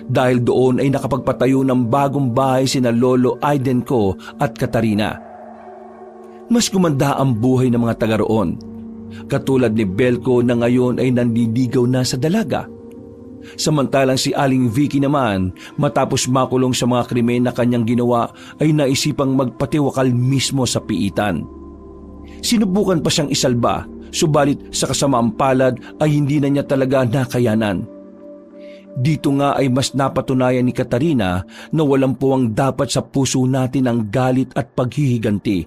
Dahil doon ay nakapagpatayo ng bagong bahay sina Lolo Aiden ko at Katarina. Mas gumanda ang buhay ng mga taga roon. Katulad ni Belko na ngayon ay nandidigaw na sa dalaga. Samantalang si Aling Vicky naman, matapos makulong sa mga krimen na kanyang ginawa, ay naisipang magpatiwakal mismo sa piitan. Sinubukan pa siyang isalba, subalit sa kasamaang palad ay hindi na niya talaga nakayanan. Dito nga ay mas napatunayan ni Katarina na walang puwang dapat sa puso natin ang galit at paghihiganti.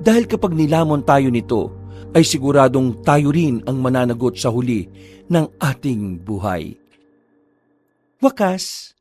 Dahil kapag nilamon tayo nito, ay siguradong tayo rin ang mananagot sa huli ng ating buhay. Wakas.